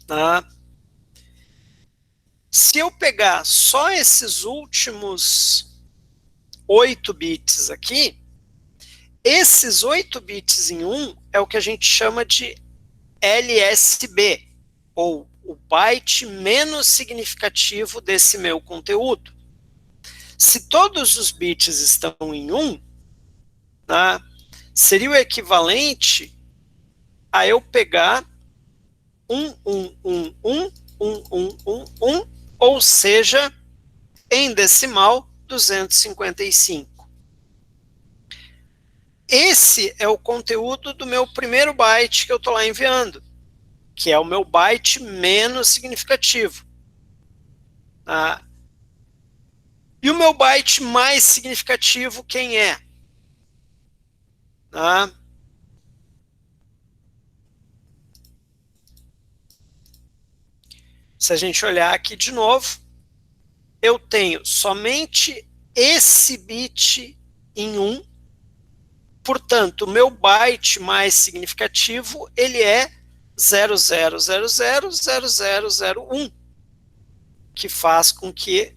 Tá? Se eu pegar só esses últimos 8 bits aqui, esses 8 bits em 1 é o que a gente chama de LSB, ou o byte menos significativo desse meu conteúdo. Se todos os bits estão em 1, tá, seria o equivalente a eu pegar 1, ou seja, em decimal, 255. Esse é o conteúdo do meu primeiro byte que eu estou lá enviando, que é o meu byte menos significativo. Tá? E o meu byte mais significativo, quem é? Tá? Se a gente olhar aqui de novo, eu tenho somente esse bit em 1, portanto, o meu byte mais significativo, ele é 00000001, que faz com que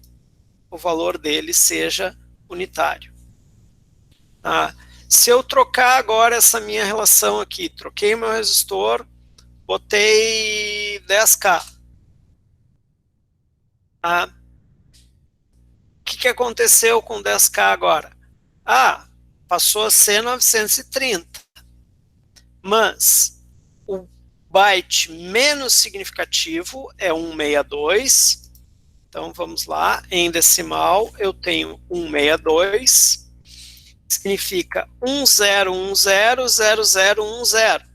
o valor dele seja unitário. Tá? Se eu trocar agora essa minha relação aqui, troquei meu resistor, botei 10K. Tá? O que aconteceu com 10K agora? Passou a ser 930. Mas o byte menos significativo é 162. Então vamos lá, em decimal eu tenho 162, significa 10100010.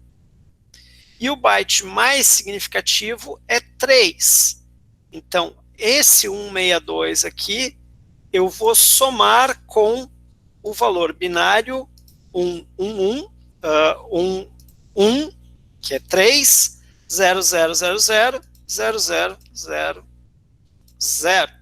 E o byte mais significativo é 3. Então esse 162 aqui, eu vou somar com o valor binário 111, que é 3, 00000000.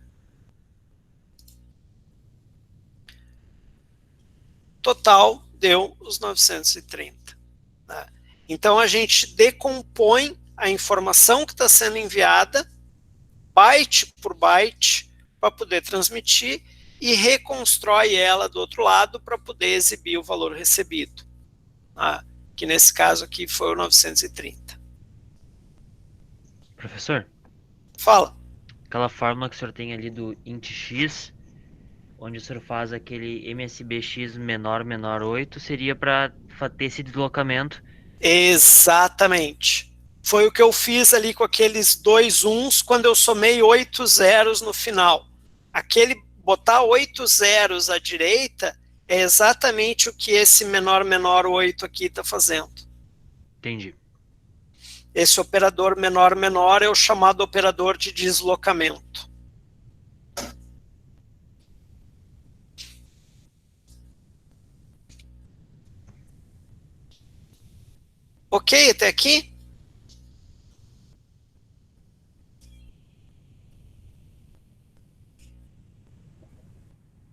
Total deu os 930. Tá? Então a gente decompõe a informação que está sendo enviada byte por byte para poder transmitir e reconstrói ela do outro lado para poder exibir o valor recebido, tá? Que nesse caso aqui foi o 930. Professor, fala. Aquela fórmula que o senhor tem ali do int x, onde o senhor faz aquele MSBx menor 8, seria para ter esse deslocamento. Exatamente. Foi o que eu fiz ali com aqueles 2 1s quando eu somei 8 zeros no final. Aquele botar 8 zeros à direita é exatamente o que esse menor 8 aqui está fazendo. Entendi. Esse operador menor é o chamado operador de deslocamento. Ok, até aqui?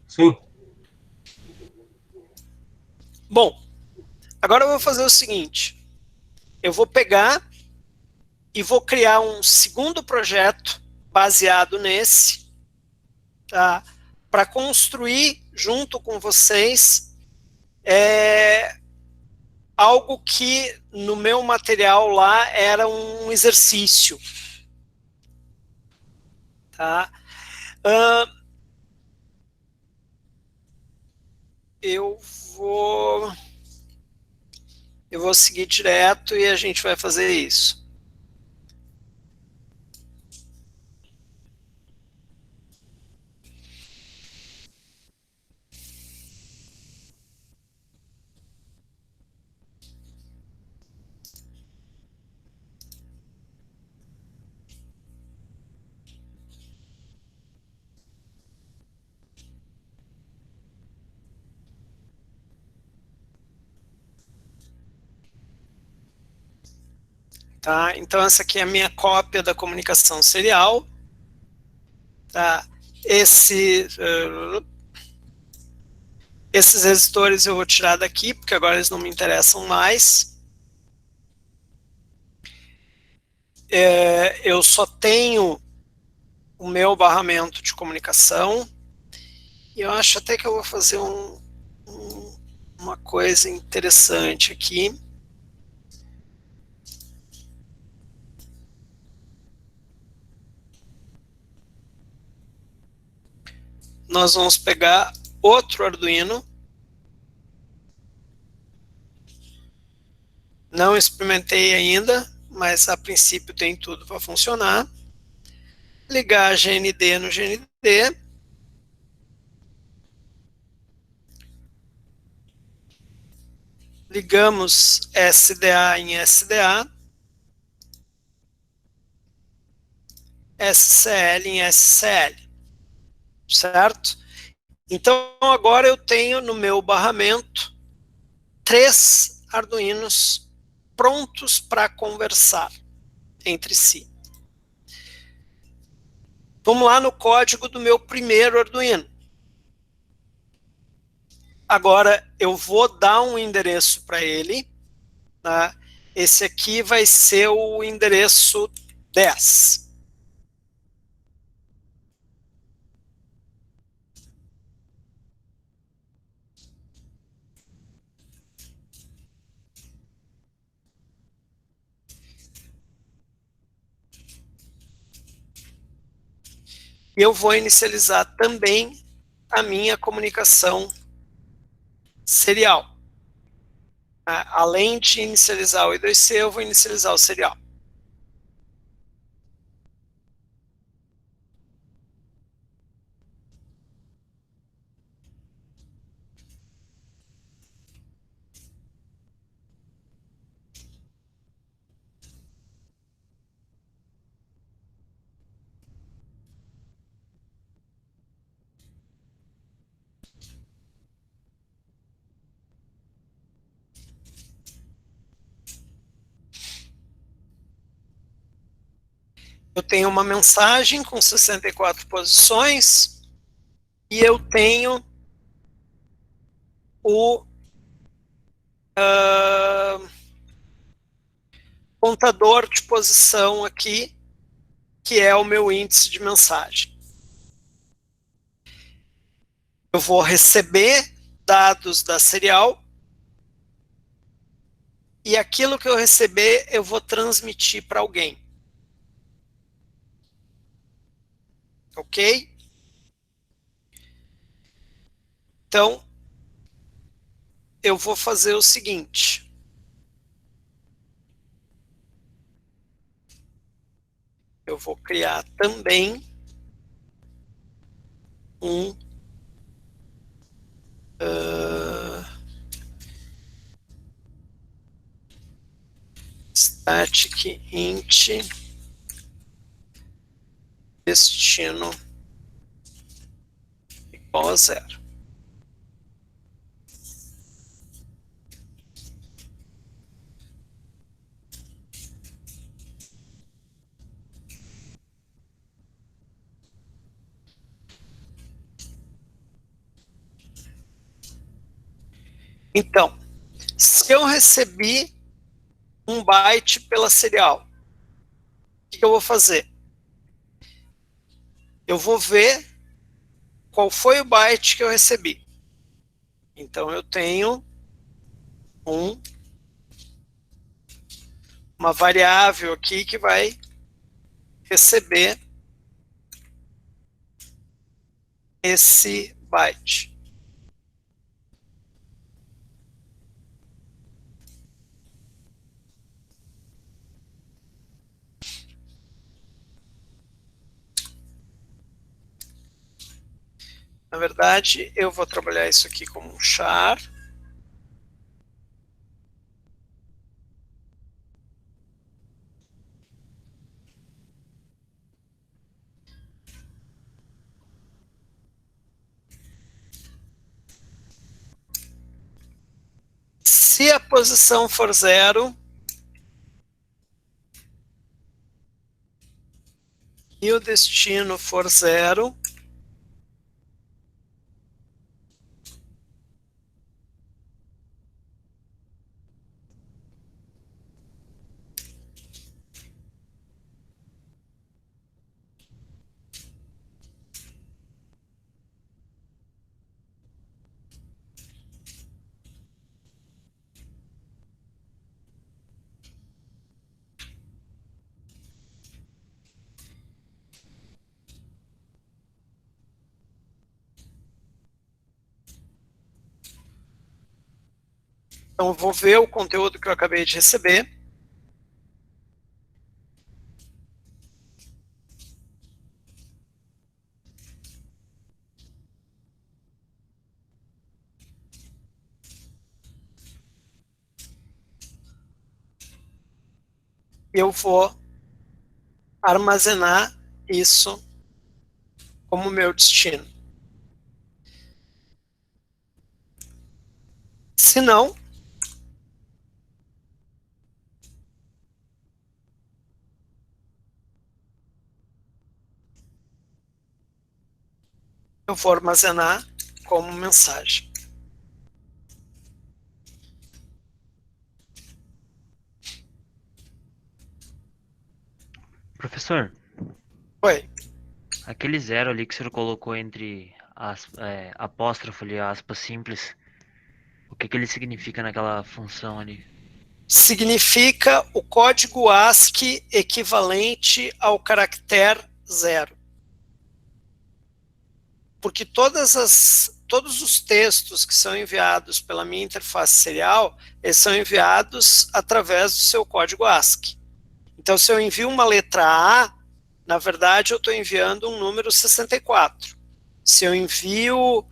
Sim. Bom, agora eu vou fazer o seguinte. Eu vou pegar e vou criar um segundo projeto baseado nesse, tá? Para construir junto com vocês algo que no meu material lá era um exercício, tá? Eu vou seguir direto e a gente vai fazer isso. Tá? Então, essa aqui é a minha cópia da comunicação serial. Tá? Esses resistores eu vou tirar daqui, porque agora eles não me interessam mais. Eu só tenho o meu barramento de comunicação. E eu acho até que eu vou fazer uma coisa interessante aqui. Nós vamos pegar outro Arduino. Não experimentei ainda, mas a princípio tem tudo para funcionar. Ligar a GND no GND. Ligamos SDA em SDA. SCL em SCL. Certo? Então, agora eu tenho no meu barramento 3 Arduinos prontos para conversar entre si. Vamos lá no código do meu primeiro Arduino. Agora, eu vou dar um endereço para ele. Tá? Esse aqui vai ser o endereço 10. Eu vou inicializar também a minha comunicação serial. Além de inicializar o I2C, eu vou inicializar o serial. Eu tenho uma mensagem com 64 posições e eu tenho o contador de posição aqui, que é o meu índice de mensagem. Eu vou receber dados da serial e aquilo que eu receber eu vou transmitir para alguém. Ok? Então, eu vou fazer o seguinte. Eu vou criar também um static int destino igual a 0. Então, se eu recebi um byte pela serial, o que eu vou fazer? Eu vou ver qual foi o byte que eu recebi. Então, eu tenho uma variável aqui que vai receber esse byte. Na verdade, eu vou trabalhar isso aqui como um char. Se a posição for 0 e o destino for 0, então eu vou ver o conteúdo que eu acabei de receber. Eu vou armazenar isso como meu destino. Se não, eu vou armazenar como mensagem. Professor, Oi. aquele 0 ali que o senhor colocou entre apóstrofo ali, aspas simples, o que ele significa naquela função ali? Significa o código ASCII equivalente ao caractere 0. Porque todos os textos que são enviados pela minha interface serial, eles são enviados através do seu código ASCII. Então, se eu envio uma letra A, na verdade, eu estou enviando um número 64. Se eu envio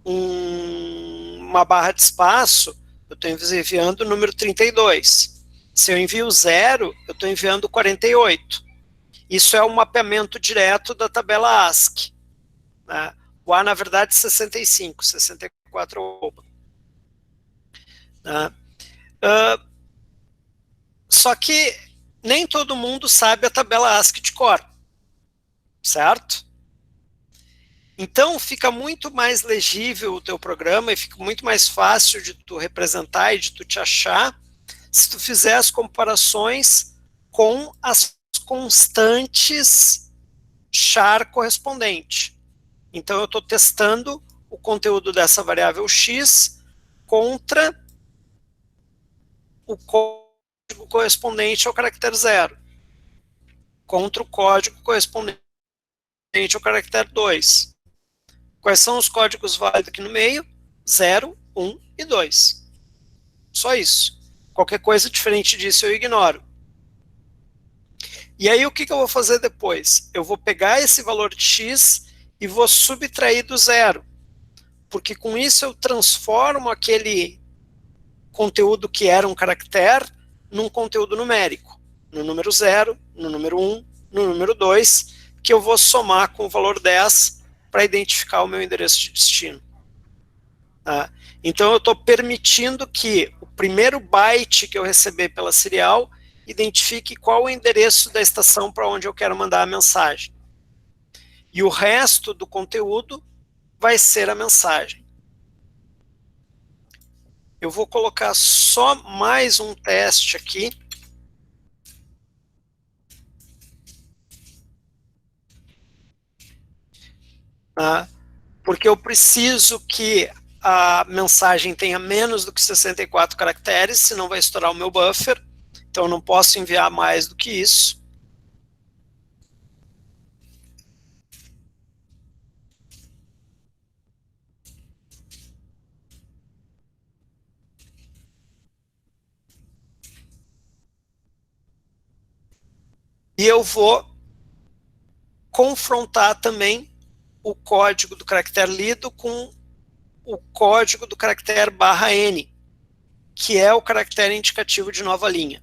uma barra de espaço, eu estou enviando o número 32. Se eu envio 0, eu estou enviando 48. Isso é um mapeamento direto da tabela ASCII. Né? O A, na verdade, é 65, 64 é o oba. Né? Só que nem todo mundo sabe a tabela ASCII de cor, certo? Então, fica muito mais legível o teu programa e fica muito mais fácil de tu representar e de tu te achar se tu fizer as comparações com as constantes char correspondente. Então, eu estou testando o conteúdo dessa variável x contra o código correspondente ao caractere 0, contra o código correspondente ao caractere 2. Quais são os códigos válidos aqui no meio? 0, 1 e 2. Só isso. Qualquer coisa diferente disso eu ignoro. E aí o que eu vou fazer depois? Eu vou pegar esse valor de x e vou subtrair do 0, porque com isso eu transformo aquele conteúdo que era um caractere num conteúdo numérico, no número 0, no número 1, no número 2, que eu vou somar com o valor 10 para identificar o meu endereço de destino. Tá? Então eu estou permitindo que o primeiro byte que eu receber pela serial identifique qual o endereço da estação para onde eu quero mandar a mensagem. E o resto do conteúdo vai ser a mensagem. Eu vou colocar só mais um teste aqui. Tá? Porque eu preciso que a mensagem tenha menos do que 64 caracteres, senão vai estourar o meu buffer. Então eu não posso enviar mais do que isso. E eu vou confrontar também o código do caractere lido com o código do caractere /n, que é o caractere indicativo de nova linha.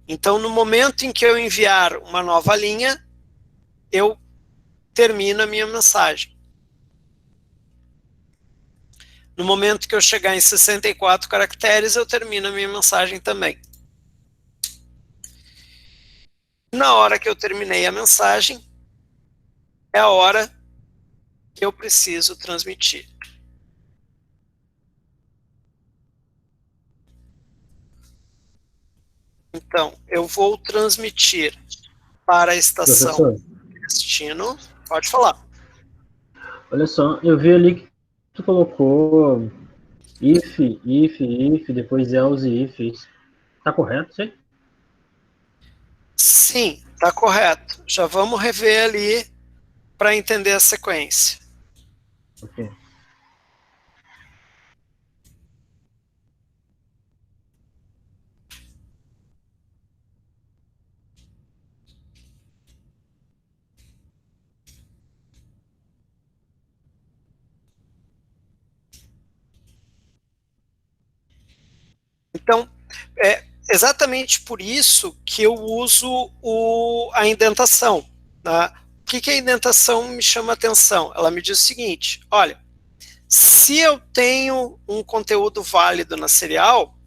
Então, no momento em que eu enviar uma nova linha, eu termino a minha mensagem. No momento que eu chegar em 64 caracteres, eu termino a minha mensagem também. Na hora que eu terminei a mensagem, é a hora que eu preciso transmitir. Então, eu vou transmitir para a estação Professor, destino. Pode falar. olha só, eu vi ali que tu colocou if, depois else if. Tá correto, sim? Sim, está correto. Já vamos rever ali para entender a sequência. Ok. Então, é exatamente por isso que eu uso a indentação. Tá? O que a indentação me chama a atenção? Ela me diz o seguinte, olha, se eu tenho um conteúdo válido na serial,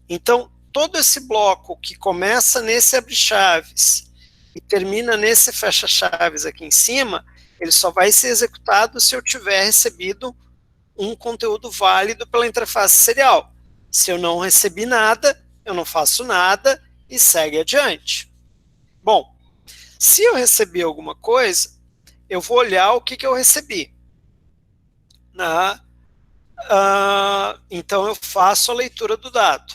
então todo esse bloco que começa nesse abre-chaves e termina nesse fecha-chaves aqui em cima, ele só vai ser executado se eu tiver recebido um conteúdo válido pela interface serial. Se eu não recebi nada, eu não faço nada e segue adiante. Bom, se eu recebi alguma coisa, eu vou olhar o que eu recebi. Então eu faço a leitura do dado.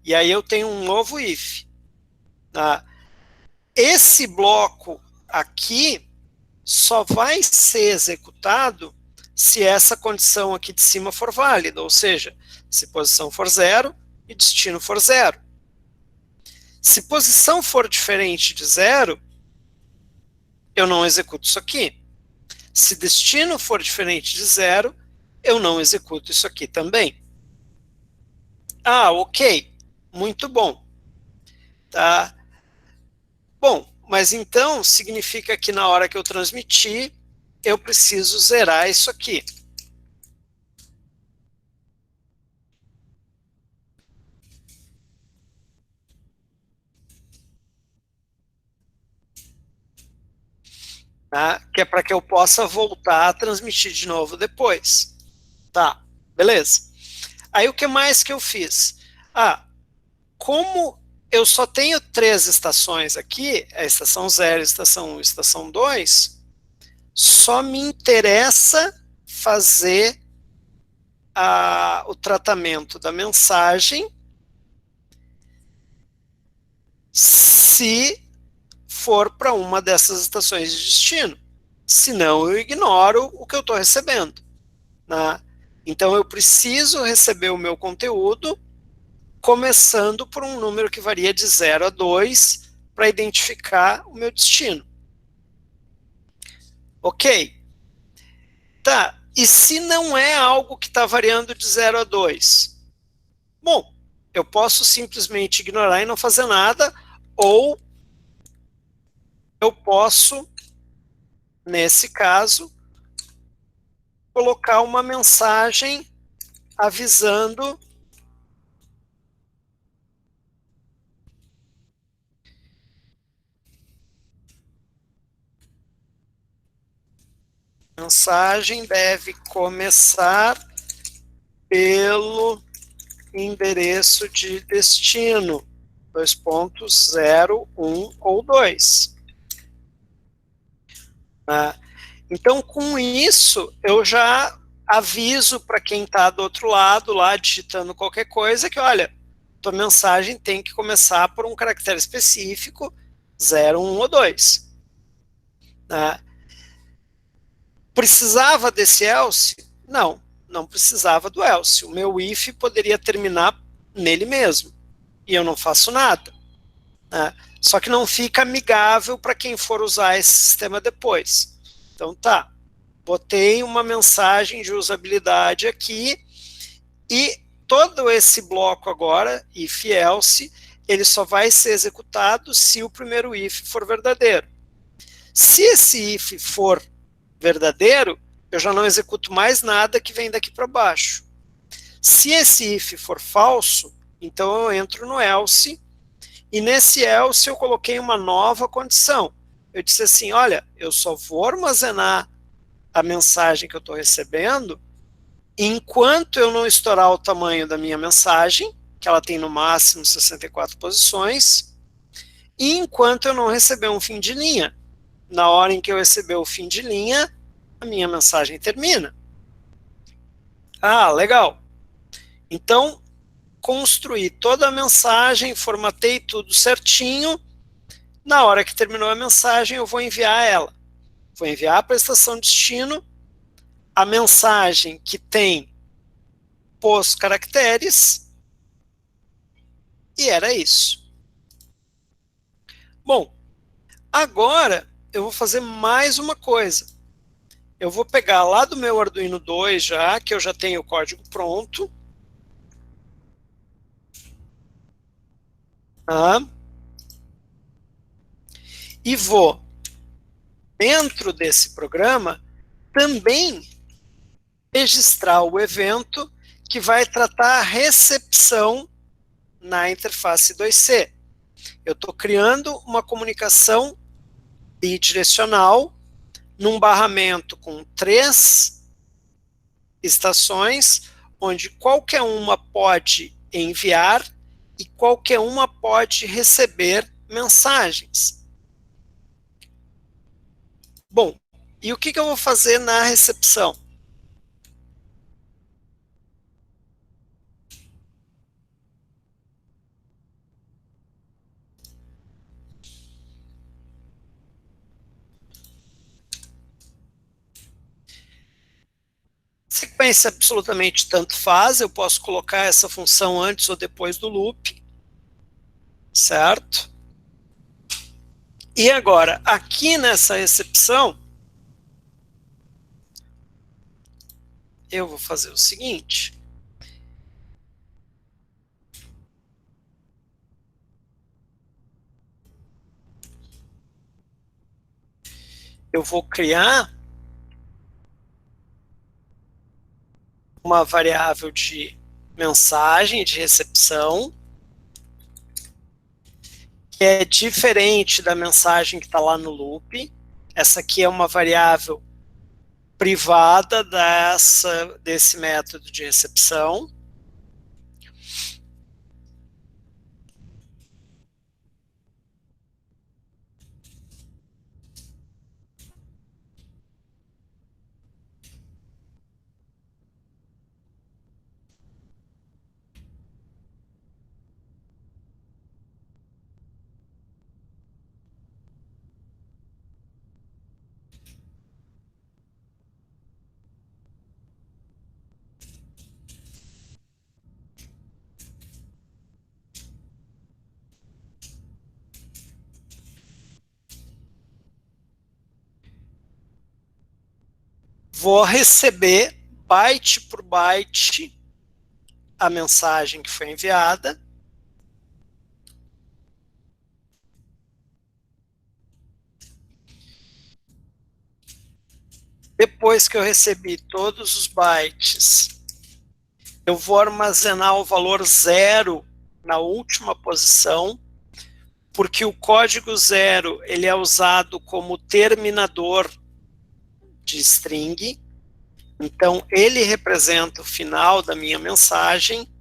E aí eu tenho um novo if. Esse bloco aqui só vai ser executado se essa condição aqui de cima for válida, ou seja, se posição for 0 e destino for 0. Se posição for diferente de 0, eu não executo isso aqui. Se destino for diferente de 0, eu não executo isso aqui também. Ah, ok. Muito bom. Tá? Bom, mas então significa que na hora que eu transmitir, eu preciso zerar isso aqui. Tá? Que é para que eu possa voltar a transmitir de novo depois. Tá, beleza. Aí o que mais que eu fiz? Como eu só tenho 3 estações aqui, a estação 0, estação 1 e estação 2, só me interessa fazer o tratamento da mensagem se for para uma dessas estações de destino. Senão eu ignoro o que eu estou recebendo. Né? Então eu preciso receber o meu conteúdo começando por um número que varia de 0 a 2 para identificar o meu destino. Ok. Tá, e se não é algo que está variando de 0 a 2? Bom, eu posso simplesmente ignorar e não fazer nada, ou eu posso, nesse caso, colocar uma mensagem avisando mensagem deve começar pelo endereço de destino, 2.0, 1 ou 2. Então, com isso, eu já aviso para quem está do outro lado, lá digitando qualquer coisa, que olha, tua mensagem tem que começar por um caractere específico, 0, 1 ou 2. Precisava desse else? Não, não precisava do else. O meu if poderia terminar nele mesmo, e eu não faço nada. Só que não fica amigável para quem for usar esse sistema depois. Então tá, botei uma mensagem de usabilidade aqui, e todo esse bloco agora, if else, ele só vai ser executado se o primeiro if for verdadeiro. Se esse if for verdadeiro, eu já não executo mais nada que vem daqui para baixo. Se esse if for falso, então eu entro no else, e nesse else eu coloquei uma nova condição. Eu disse assim, olha, eu só vou armazenar a mensagem que eu estou recebendo enquanto eu não estourar o tamanho da minha mensagem, que ela tem no máximo 64 posições, e enquanto eu não receber um fim de linha. Na hora em que eu receber o fim de linha, a minha mensagem termina. Ah, legal. Então, construí toda a mensagem, formatei tudo certinho. Na hora que terminou a mensagem, eu vou enviar ela. Vou enviar para a estação destino a mensagem que tem caracteres, e era isso. Bom, agora eu vou fazer mais uma coisa. Eu vou pegar lá do meu Arduino 2 já, que eu já tenho o código pronto. E vou, dentro desse programa, também registrar o evento que vai tratar a recepção na interface 2C. Eu estou criando uma comunicação bidirecional num barramento com 3 estações, onde qualquer uma pode enviar e qualquer uma pode receber mensagens. Bom, e o que eu vou fazer na recepção? Sequência absolutamente tanto faz, eu posso colocar essa função antes ou depois do loop, certo? E agora, aqui nessa recepção, eu vou fazer o seguinte. Eu vou criar uma variável de mensagem, de recepção, que é diferente da mensagem que está lá no loop. Essa aqui é uma variável privada desse método de recepção. vou receber byte por byte a mensagem que foi enviada. Depois que eu recebi todos os bytes, eu vou armazenar o valor 0 na última posição, porque o código 0 ele é usado como terminador de string. Então, ele representa o final da minha mensagem.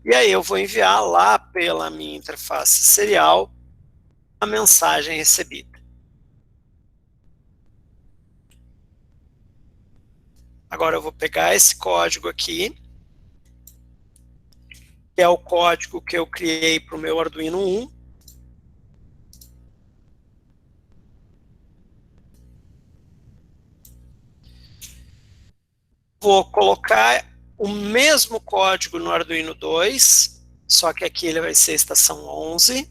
E aí eu vou enviar lá pela minha interface serial a mensagem recebida. Agora eu vou pegar esse código aqui, que é o código que eu criei para o meu Arduino 1. Vou colocar o mesmo código no Arduino 2, só que aqui ele vai ser estação 11.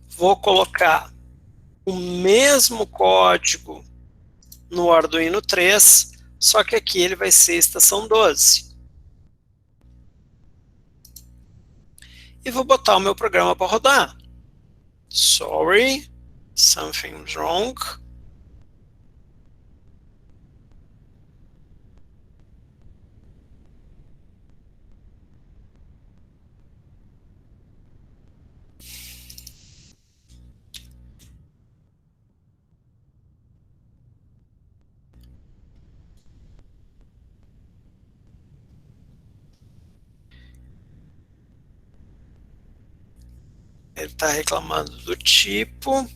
Vou colocar o mesmo código no Arduino 3, só que aqui ele vai ser estação 12. E vou botar o meu programa para rodar. Sorry, something's wrong. Ele está reclamando do tipo.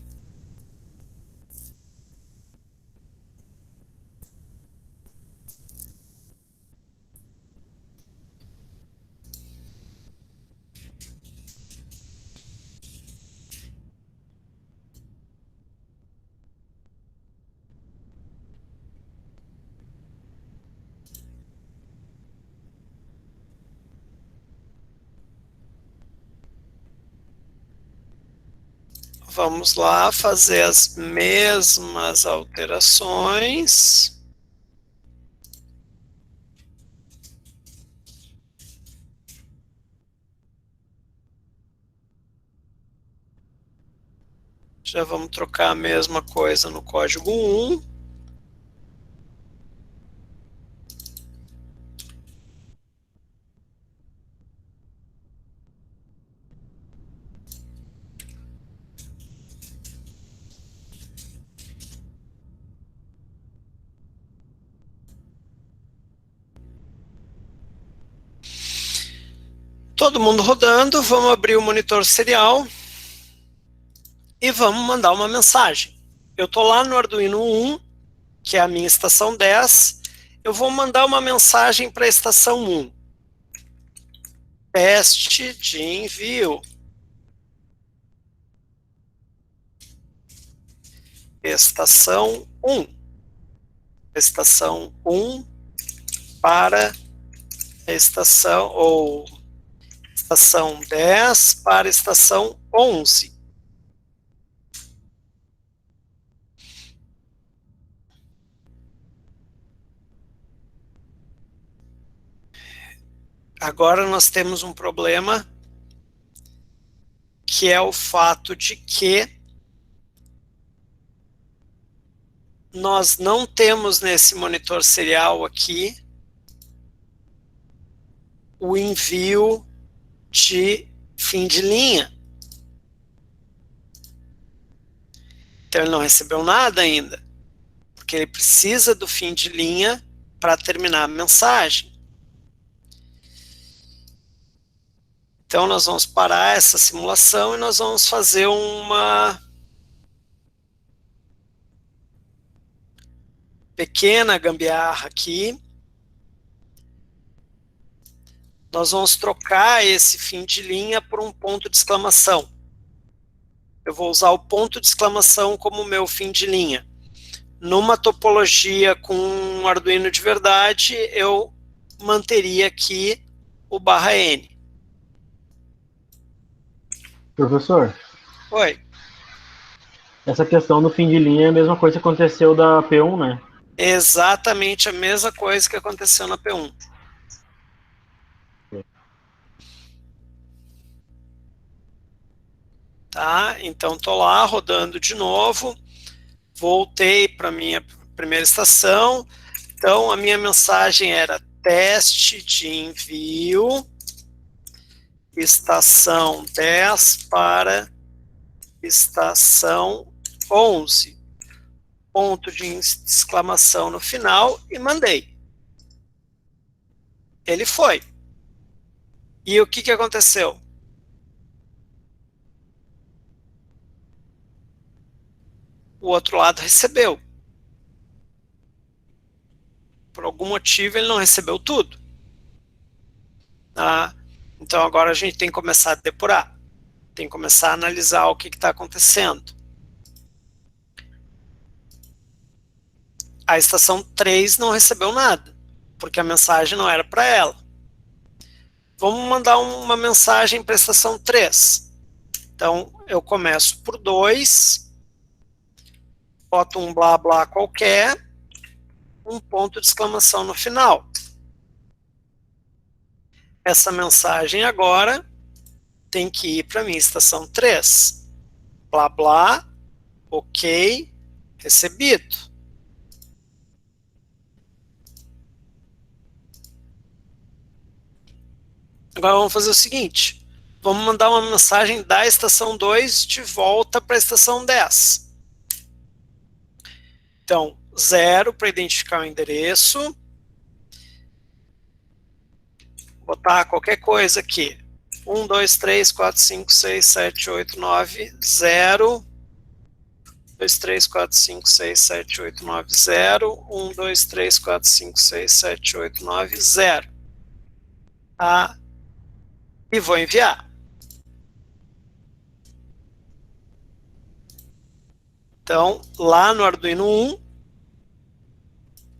Vamos lá fazer as mesmas alterações. Já vamos trocar a mesma coisa no código 1. Todo mundo rodando, vamos abrir o monitor serial e vamos mandar uma mensagem. Eu estou lá no Arduino 1, que é a minha estação 10, eu vou mandar uma mensagem para a estação 1. Teste de envio. Estação 1. Estação 1 para a estação, ou estação 10 para a estação 11. Agora nós temos um problema, que é o fato de que nós não temos nesse monitor serial aqui o envio de fim de linha. Então ele não recebeu nada ainda, porque ele precisa do fim de linha para terminar a mensagem. Então nós vamos parar essa simulação e nós vamos fazer uma pequena gambiarra aqui. Nós vamos trocar esse fim de linha por um ponto de exclamação. Eu vou usar o ponto de exclamação como meu fim de linha. Numa topologia com um Arduino de verdade, eu manteria aqui o /N. Professor, Oi. essa questão do fim de linha é a mesma coisa que aconteceu da P1, né? Exatamente a mesma coisa que aconteceu na P1. Tá? Então, estou lá rodando de novo. Voltei para a minha primeira estação. Então, a minha mensagem era teste de envio, estação 10 para estação 11. Ponto de exclamação no final e mandei. Ele foi. E o que aconteceu? O outro lado recebeu. Por algum motivo ele não recebeu tudo. Tá? Então agora a gente tem que começar a depurar. Tem que começar a analisar o que está acontecendo. A estação 3 não recebeu nada, porque a mensagem não era para ela. Vamos mandar uma mensagem para a estação 3. Então eu começo por 2, boto um blá blá qualquer, um ponto de exclamação no final. Essa mensagem agora tem que ir para a minha estação 3. Blá blá, ok, recebido. Agora vamos fazer o seguinte, vamos mandar uma mensagem da estação 2 de volta para a estação 10. Então, 0 para identificar o endereço, botar qualquer coisa aqui, 1, 2, 3, 4, 5, 6, 7, 8, 9, 0, 2, 3, 4, 5, 6, 7, 8, 9, 0, 1, 2, 3, 4, 5, 6, 7, 8, 9, 0. Tá? E vou enviar. Então, lá no Arduino 1,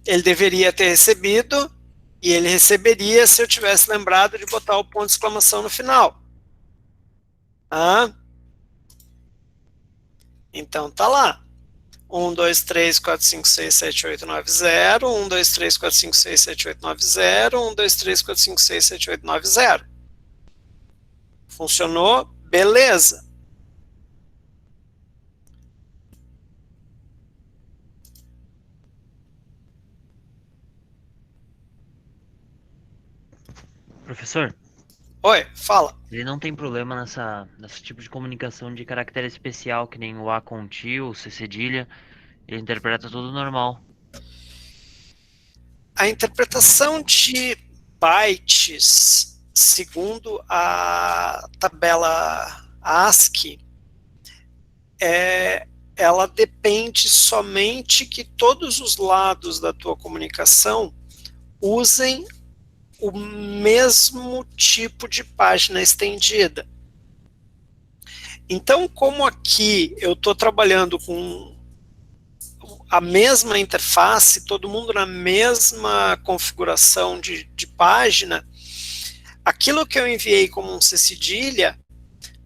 ele deveria ter recebido, e ele receberia se eu tivesse lembrado de botar o ponto de exclamação no final. Ah? Então, tá lá. 1, 2, 3, 4, 5, 6, 7, 8, 9, 0, 1, 2, 3, 4, 5, 6, 7, 8, 9, 0, 1, 2, 3, 4, 5, 6, 7, 8, 9, 0. Funcionou? Beleza. Professor, Oi, fala. ele não tem problema nesse tipo de comunicação de caractere especial, que nem o A com tio, o C cedilha. Ele interpreta tudo normal. A interpretação de bytes, segundo a tabela ASCII, ela depende somente que todos os lados da tua comunicação usem o mesmo tipo de página estendida. Então, como aqui eu estou trabalhando com a mesma interface, todo mundo na mesma configuração de página, aquilo que eu enviei como um C cedilha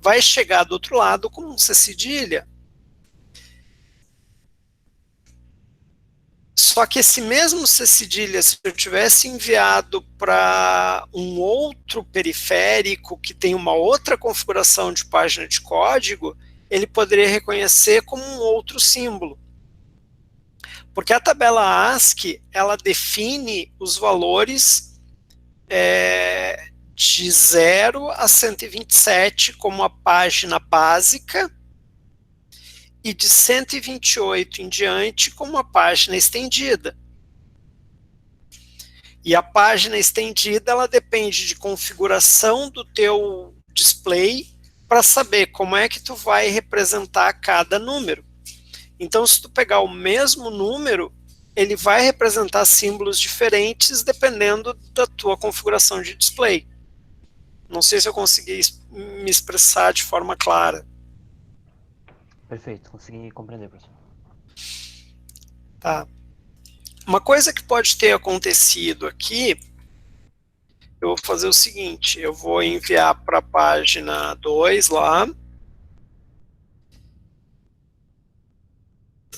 vai chegar do outro lado como um C cedilha. Só que esse mesmo C cedilha, se eu tivesse enviado para um outro periférico que tem uma outra configuração de página de código, ele poderia reconhecer como um outro símbolo. Porque a tabela ASCII, ela define os valores de 0 a 127 como a página básica e de 128 em diante como a página estendida. E a página estendida, ela depende de configuração do teu display para saber como é que tu vai representar cada número. Então, se tu pegar o mesmo número, ele vai representar símbolos diferentes dependendo da tua configuração de display. Não sei se eu consegui me expressar de forma clara. Perfeito, consegui compreender, professor. Tá. Uma coisa que pode ter acontecido aqui, eu vou fazer o seguinte, eu vou enviar para a página 2 lá,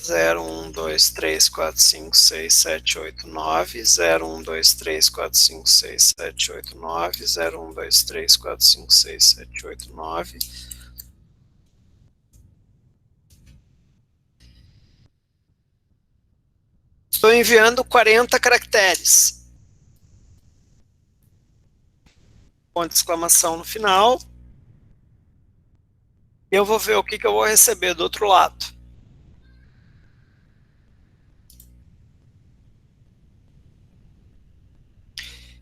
0, 1, 2, 3, 4, 5, 6, 7, 8, 9, 0, 1, 2, 3, 4, 5, 6, 7, 8, 9, 0, 1, 2, 3, 4, 5, 6, 7, 8, 9. Estou enviando 40 caracteres. Ponto de exclamação no final. Eu vou ver o que eu vou receber do outro lado.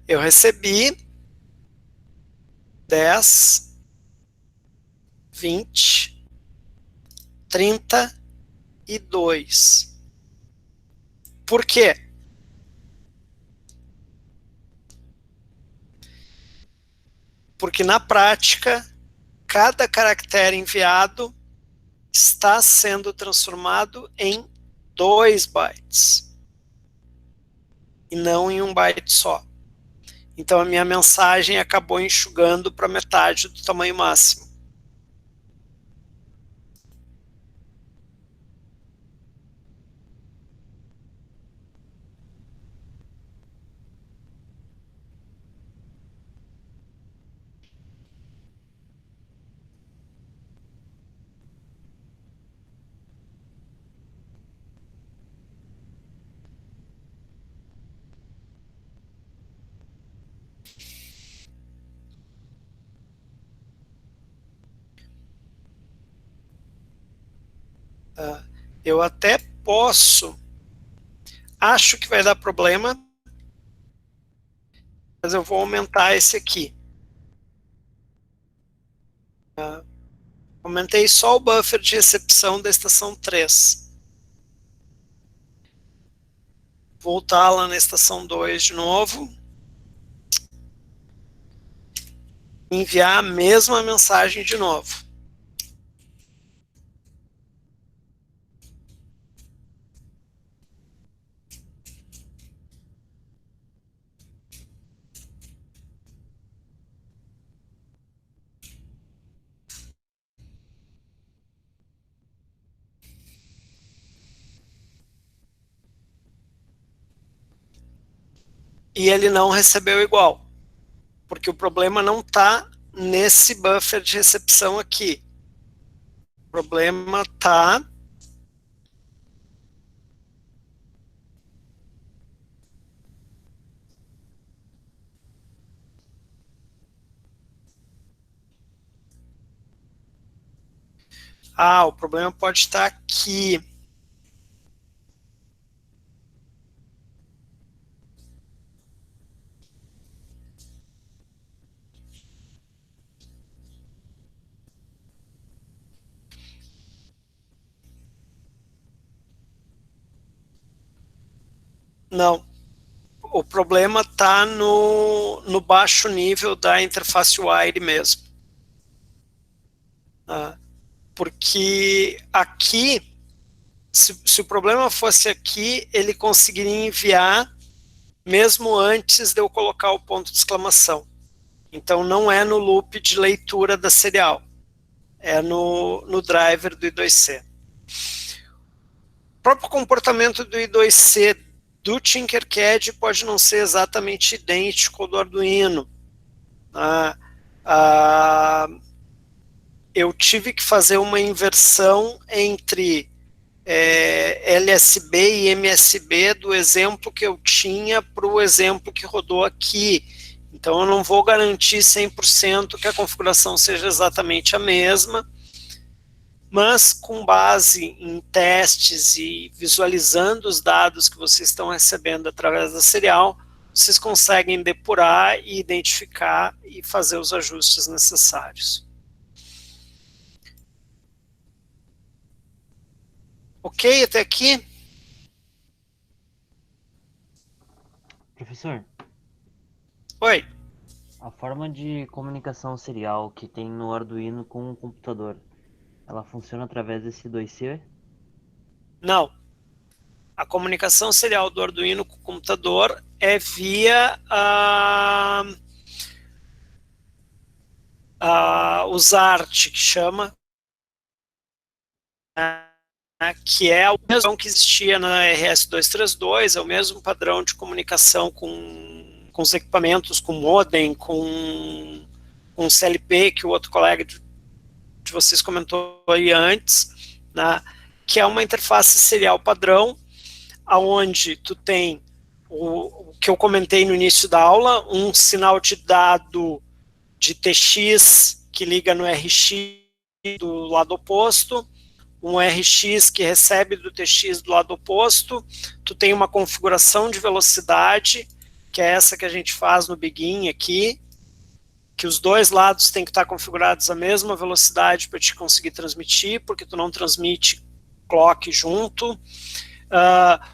Eu recebi 10, 20, 32. Por quê? Porque na prática, cada caractere enviado está sendo transformado em 2 bytes e não em 1 byte só. Então a minha mensagem acabou enxugando para metade do tamanho máximo. Eu até posso, acho que vai dar problema, mas eu vou aumentar esse aqui. Aumentei só o buffer de recepção da estação 3. Voltar lá na estação 2 de novo. Enviar a mesma mensagem de novo. E ele não recebeu igual, porque o problema não está nesse buffer de recepção aqui. O problema está o problema pode estar aqui. Não. O problema está no baixo nível da interface wire mesmo. Porque aqui, se o problema fosse aqui, ele conseguiria enviar mesmo antes de eu colocar o ponto de exclamação. Então não é no loop de leitura da serial, é no driver do I2C. O próprio comportamento do I2C do Tinkercad pode não ser exatamente idêntico ao do Arduino. Eu tive que fazer uma inversão entre LSB e MSB do exemplo que eu tinha para o exemplo que rodou aqui. Então eu não vou garantir 100% que a configuração seja exatamente a mesma, mas com base em testes e visualizando os dados que vocês estão recebendo através da serial, vocês conseguem depurar e identificar e fazer os ajustes necessários. Ok, até aqui? Professor, Oi. a forma de comunicação serial que tem no Arduino com o computador, ela funciona através desse 2C? Não. A comunicação serial do Arduino com o computador é via os ART, que chama que é o mesmo que existia na RS-232, é o mesmo padrão de comunicação com os equipamentos, com modem, com CLP, que o outro colega de vocês comentou aí antes, né, que é uma interface serial padrão, onde tu tem o que eu comentei no início da aula, um sinal de dado de TX que liga no RX do lado oposto, um RX que recebe do TX do lado oposto, tu tem uma configuração de velocidade, que é essa que a gente faz no Begin aqui, que os dois lados têm que estar configurados a mesma velocidade para te conseguir transmitir, porque tu não transmite clock junto.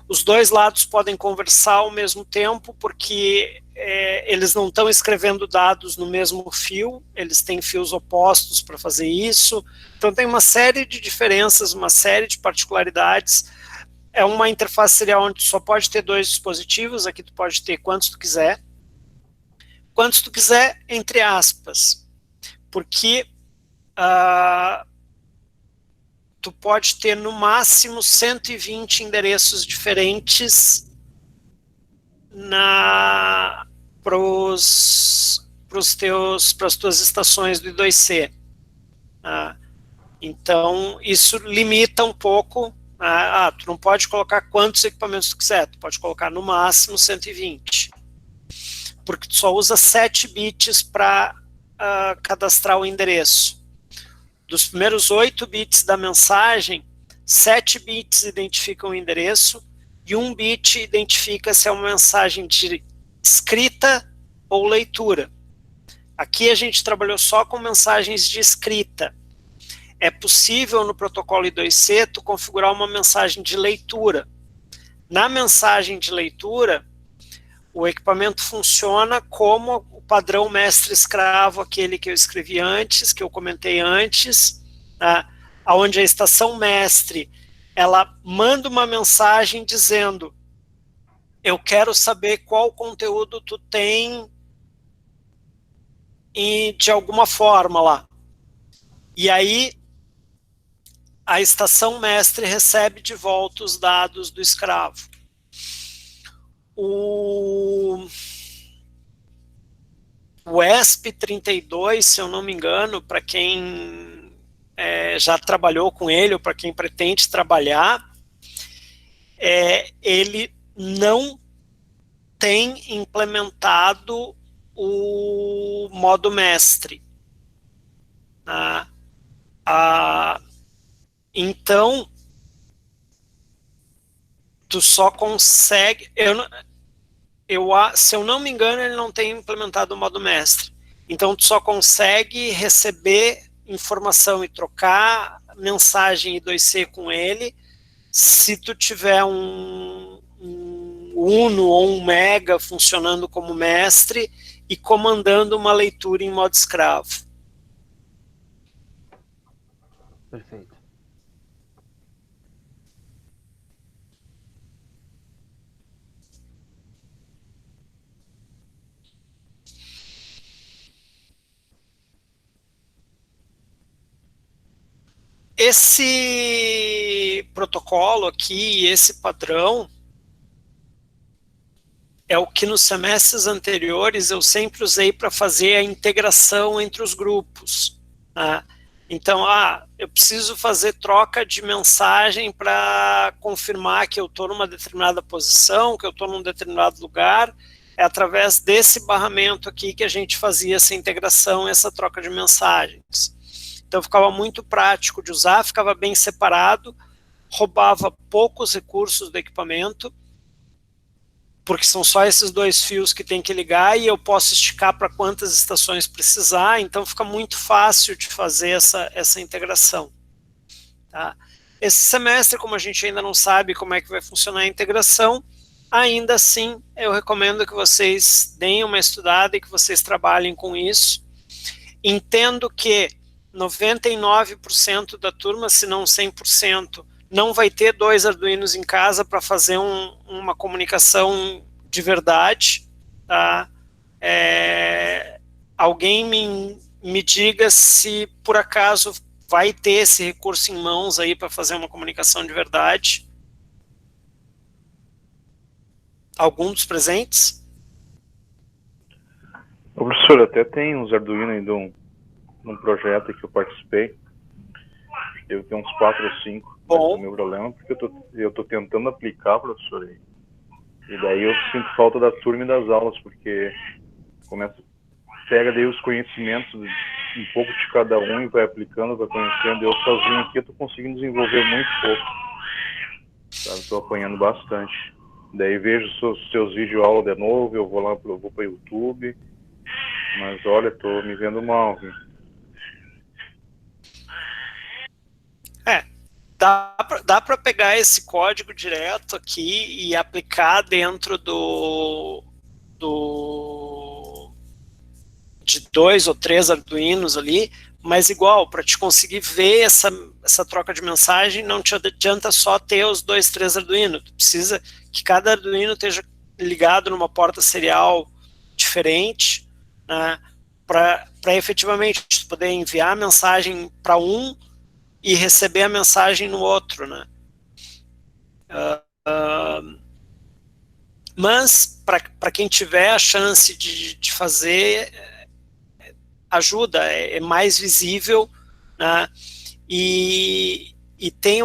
Os dois lados podem conversar ao mesmo tempo, porque eles não estão escrevendo dados no mesmo fio, eles têm fios opostos para fazer isso. Então tem uma série de diferenças, uma série de particularidades. É uma interface serial onde só pode ter 2 dispositivos, aqui tu pode ter quantos tu quiser. Quantos tu quiser, entre aspas, porque tu pode ter no máximo 120 endereços diferentes para as tuas estações do I2C. Então, isso limita um pouco. Tu não pode colocar quantos equipamentos tu quiser, tu pode colocar no máximo 120. Porque tu só usa 7 bits para cadastrar o endereço. Dos primeiros 8 bits da mensagem, 7 bits identificam o endereço e 1 bit identifica se é uma mensagem de escrita ou leitura. Aqui a gente trabalhou só com mensagens de escrita. É possível no protocolo I2C tu configurar uma mensagem de leitura. Na mensagem de leitura, o equipamento funciona como o padrão mestre-escravo, aquele que eu escrevi antes, que eu comentei antes, onde a estação mestre, ela manda uma mensagem dizendo: eu quero saber qual conteúdo tu tem de alguma forma lá. E aí, a estação mestre recebe de volta os dados do escravo. O ESP32, se eu não me engano, para quem já trabalhou com ele, ou para quem pretende trabalhar, ele não tem implementado o modo mestre. Então, tu só consegue... se eu não me engano, ele não tem implementado o modo mestre. Então, tu só consegue receber informação e trocar mensagem I2C com ele se tu tiver um Uno ou um Mega funcionando como mestre e comandando uma leitura em modo escravo. Perfeito. Esse protocolo aqui, esse padrão, é o que nos semestres anteriores eu sempre usei para fazer a integração entre os grupos. Então, eu preciso fazer troca de mensagem para confirmar que eu estou numa determinada posição, que eu estou num determinado lugar. É através desse barramento aqui que a gente fazia essa integração, essa troca de mensagens. Então ficava muito prático de usar, ficava bem separado, roubava poucos recursos do equipamento, porque são só esses 2 fios que tem que ligar e eu posso esticar para quantas estações precisar, então fica muito fácil de fazer essa integração. Tá? Esse semestre, como a gente ainda não sabe como é que vai funcionar a integração, ainda assim eu recomendo que vocês deem uma estudada e que vocês trabalhem com isso. Entendo que 99% da turma, se não 100%, não vai ter 2 Arduinos em casa para fazer uma comunicação de verdade. Tá? Alguém me diga se por acaso vai ter esse recurso em mãos aí para fazer uma comunicação de verdade. Algum dos presentes? Ô, professor, até tem uns Arduino aí num projeto que eu participei. Eu tenho uns 4 ou 5. Bom. Mas o meu problema é porque eu tô tentando aplicar, professor, e daí eu sinto falta da turma e das aulas, porque pega daí os conhecimentos, um pouco de cada um, e vai aplicando, vai conhecendo. Eu sozinho aqui, eu tô conseguindo desenvolver muito pouco. Sabe? Tô apanhando bastante. Daí vejo seus vídeos aula de novo, eu vou para YouTube, mas olha, tô me vendo mal. Viu? Dá para pegar esse código direto aqui e aplicar dentro de 2 ou 3 Arduinos ali, mas igual, para te conseguir ver essa troca de mensagem, não te adianta só ter os 2, 3 Arduino, tu precisa que cada Arduino esteja ligado numa porta serial diferente, né, para efetivamente tu poder enviar a mensagem para um e receber a mensagem no outro, né? Mas para quem tiver a chance de fazer, ajuda, é mais visível, né? E tem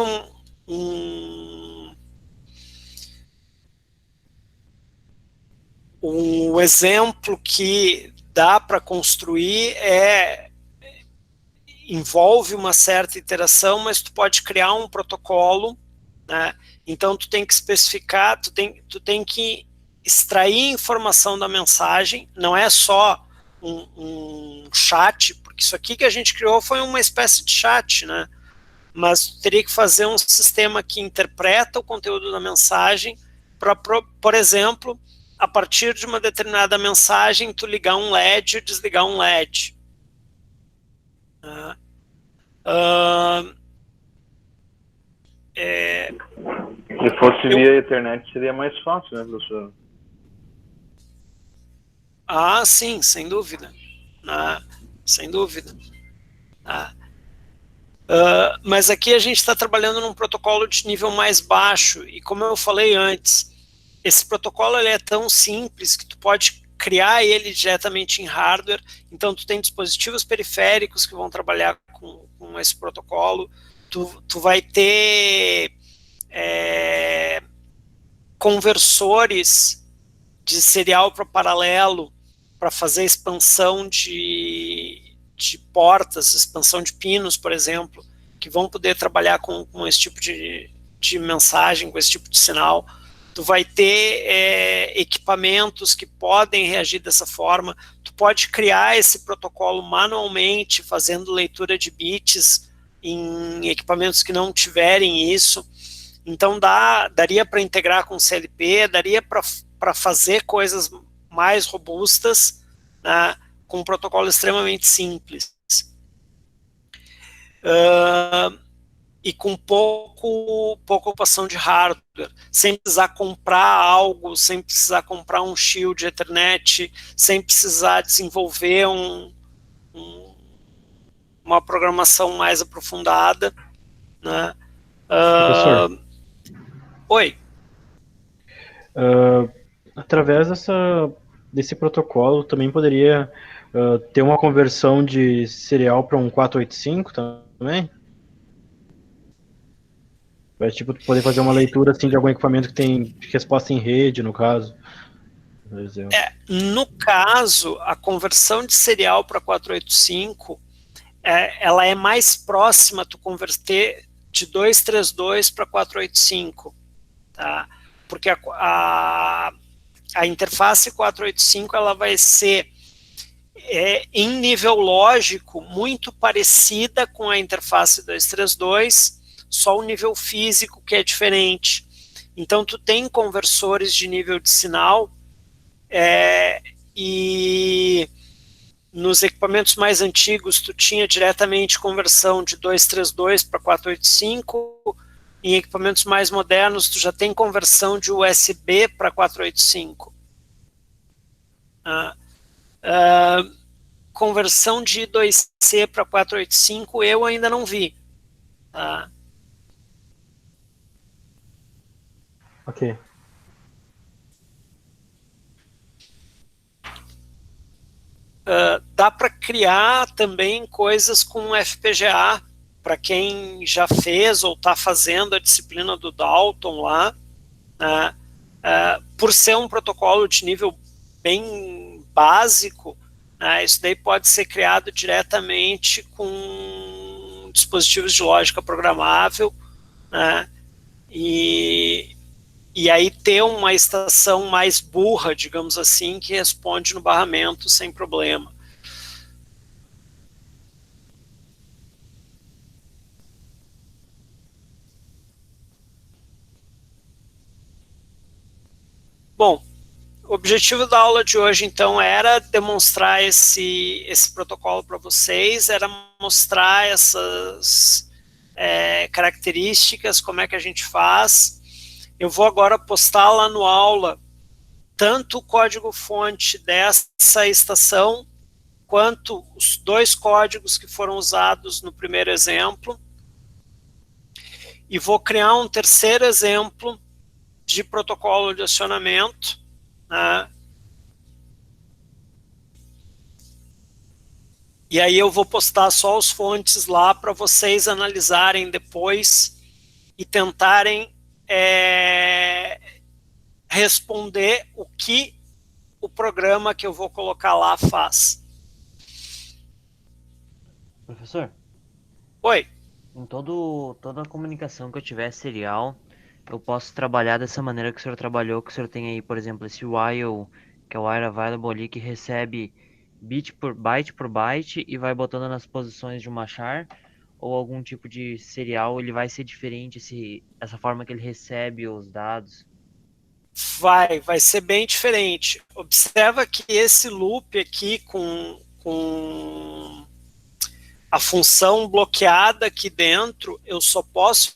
um exemplo que dá para construir envolve uma certa iteração, mas tu pode criar um protocolo, né? Então tu tem que especificar, tu tem que extrair informação da mensagem, não é só um chat, porque isso aqui que a gente criou foi uma espécie de chat, né? Mas tu teria que fazer um sistema que interpreta o conteúdo da mensagem para, por exemplo, a partir de uma determinada mensagem, tu ligar um LED e desligar um LED. Se fosse via internet seria mais fácil, né, professor? Sim, sem dúvida. Sem dúvida. Mas aqui a gente está trabalhando num protocolo de nível mais baixo, e como eu falei antes, esse protocolo ele é tão simples que tu pode criar ele diretamente em hardware, então tu tem dispositivos periféricos que vão trabalhar com esse protocolo, tu vai ter conversores de serial para paralelo para fazer expansão de portas, expansão de pinos, por exemplo, que vão poder trabalhar com esse tipo de mensagem, com esse tipo de sinal. Tu vai ter equipamentos que podem reagir dessa forma, tu pode criar esse protocolo manualmente, fazendo leitura de bits em equipamentos que não tiverem isso. Então daria para integrar com CLP, daria para fazer coisas mais robustas, né, com um protocolo extremamente simples. E com pouca ocupação de hardware, sem precisar comprar algo, sem precisar comprar um shield Ethernet, sem precisar desenvolver uma programação mais aprofundada, né? Professor. Oi. Através desse protocolo, também poderia ter uma conversão de serial para um 485 também? Vai, tipo, poder fazer uma leitura assim, de algum equipamento que tem resposta em rede, no caso. No caso, a conversão de serial para 485, ela é mais próxima tu converter de 232 para 485, tá? Porque a interface 485 ela vai ser em nível lógico muito parecida com a interface 232, só o nível físico que é diferente. Então tu tem conversores de nível de sinal, e nos equipamentos mais antigos tu tinha diretamente conversão de 232 para 485, em equipamentos mais modernos tu já tem conversão de USB para 485. conversão de I2C para 485 eu ainda não vi. Tá? Ok. Dá para criar também coisas com FPGA, para quem já fez ou está fazendo a disciplina do Dalton lá, né? Por ser um protocolo de nível bem básico, né? Isso daí pode ser criado diretamente com dispositivos de lógica programável, né? E aí ter uma estação mais burra, digamos assim, que responde no barramento sem problema. Bom, o objetivo da aula de hoje, então, era demonstrar esse protocolo para vocês, era mostrar essas características, como é que a gente faz. Eu vou agora postar lá no aula tanto o código-fonte dessa estação, quanto os 2 códigos que foram usados no primeiro exemplo. E vou criar um terceiro exemplo de protocolo de acionamento, né? E aí eu vou postar só os fontes lá para vocês analisarem depois e tentarem responder o que o programa que eu vou colocar lá faz. Professor, Oi. em toda a comunicação que eu tiver serial, eu posso trabalhar dessa maneira que o senhor trabalhou, que o senhor tem aí, por exemplo, esse while, que é o while available ali, que recebe byte por byte e vai botando nas posições de uma char, ou algum tipo de serial, ele vai ser diferente, essa forma que ele recebe os dados? Vai ser bem diferente. Observa que esse loop aqui com a função bloqueada aqui dentro, eu só posso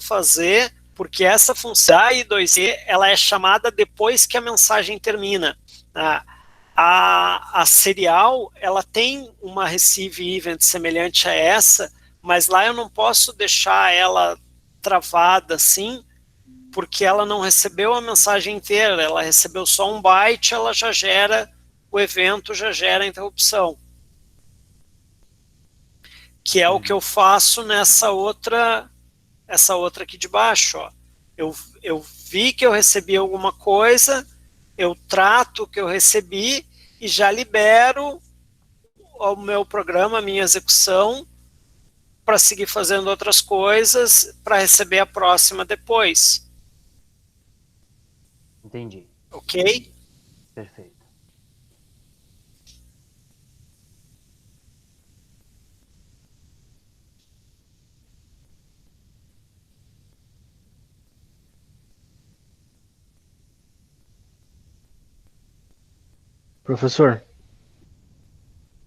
fazer porque essa função I2C, ela é chamada depois que a mensagem termina. A serial, ela tem uma receive event semelhante a essa, mas lá eu não posso deixar ela travada assim, porque ela não recebeu a mensagem inteira, ela recebeu só um byte, ela já gera o evento, já gera a interrupção. Que é o que eu faço nessa outra aqui de baixo. Ó. Eu vi que eu recebi alguma coisa, eu trato o que eu recebi e já libero o meu programa, a minha execução, para seguir fazendo outras coisas, para receber a próxima depois. Entendi. Ok? Perfeito. Professor,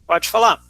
Pode falar.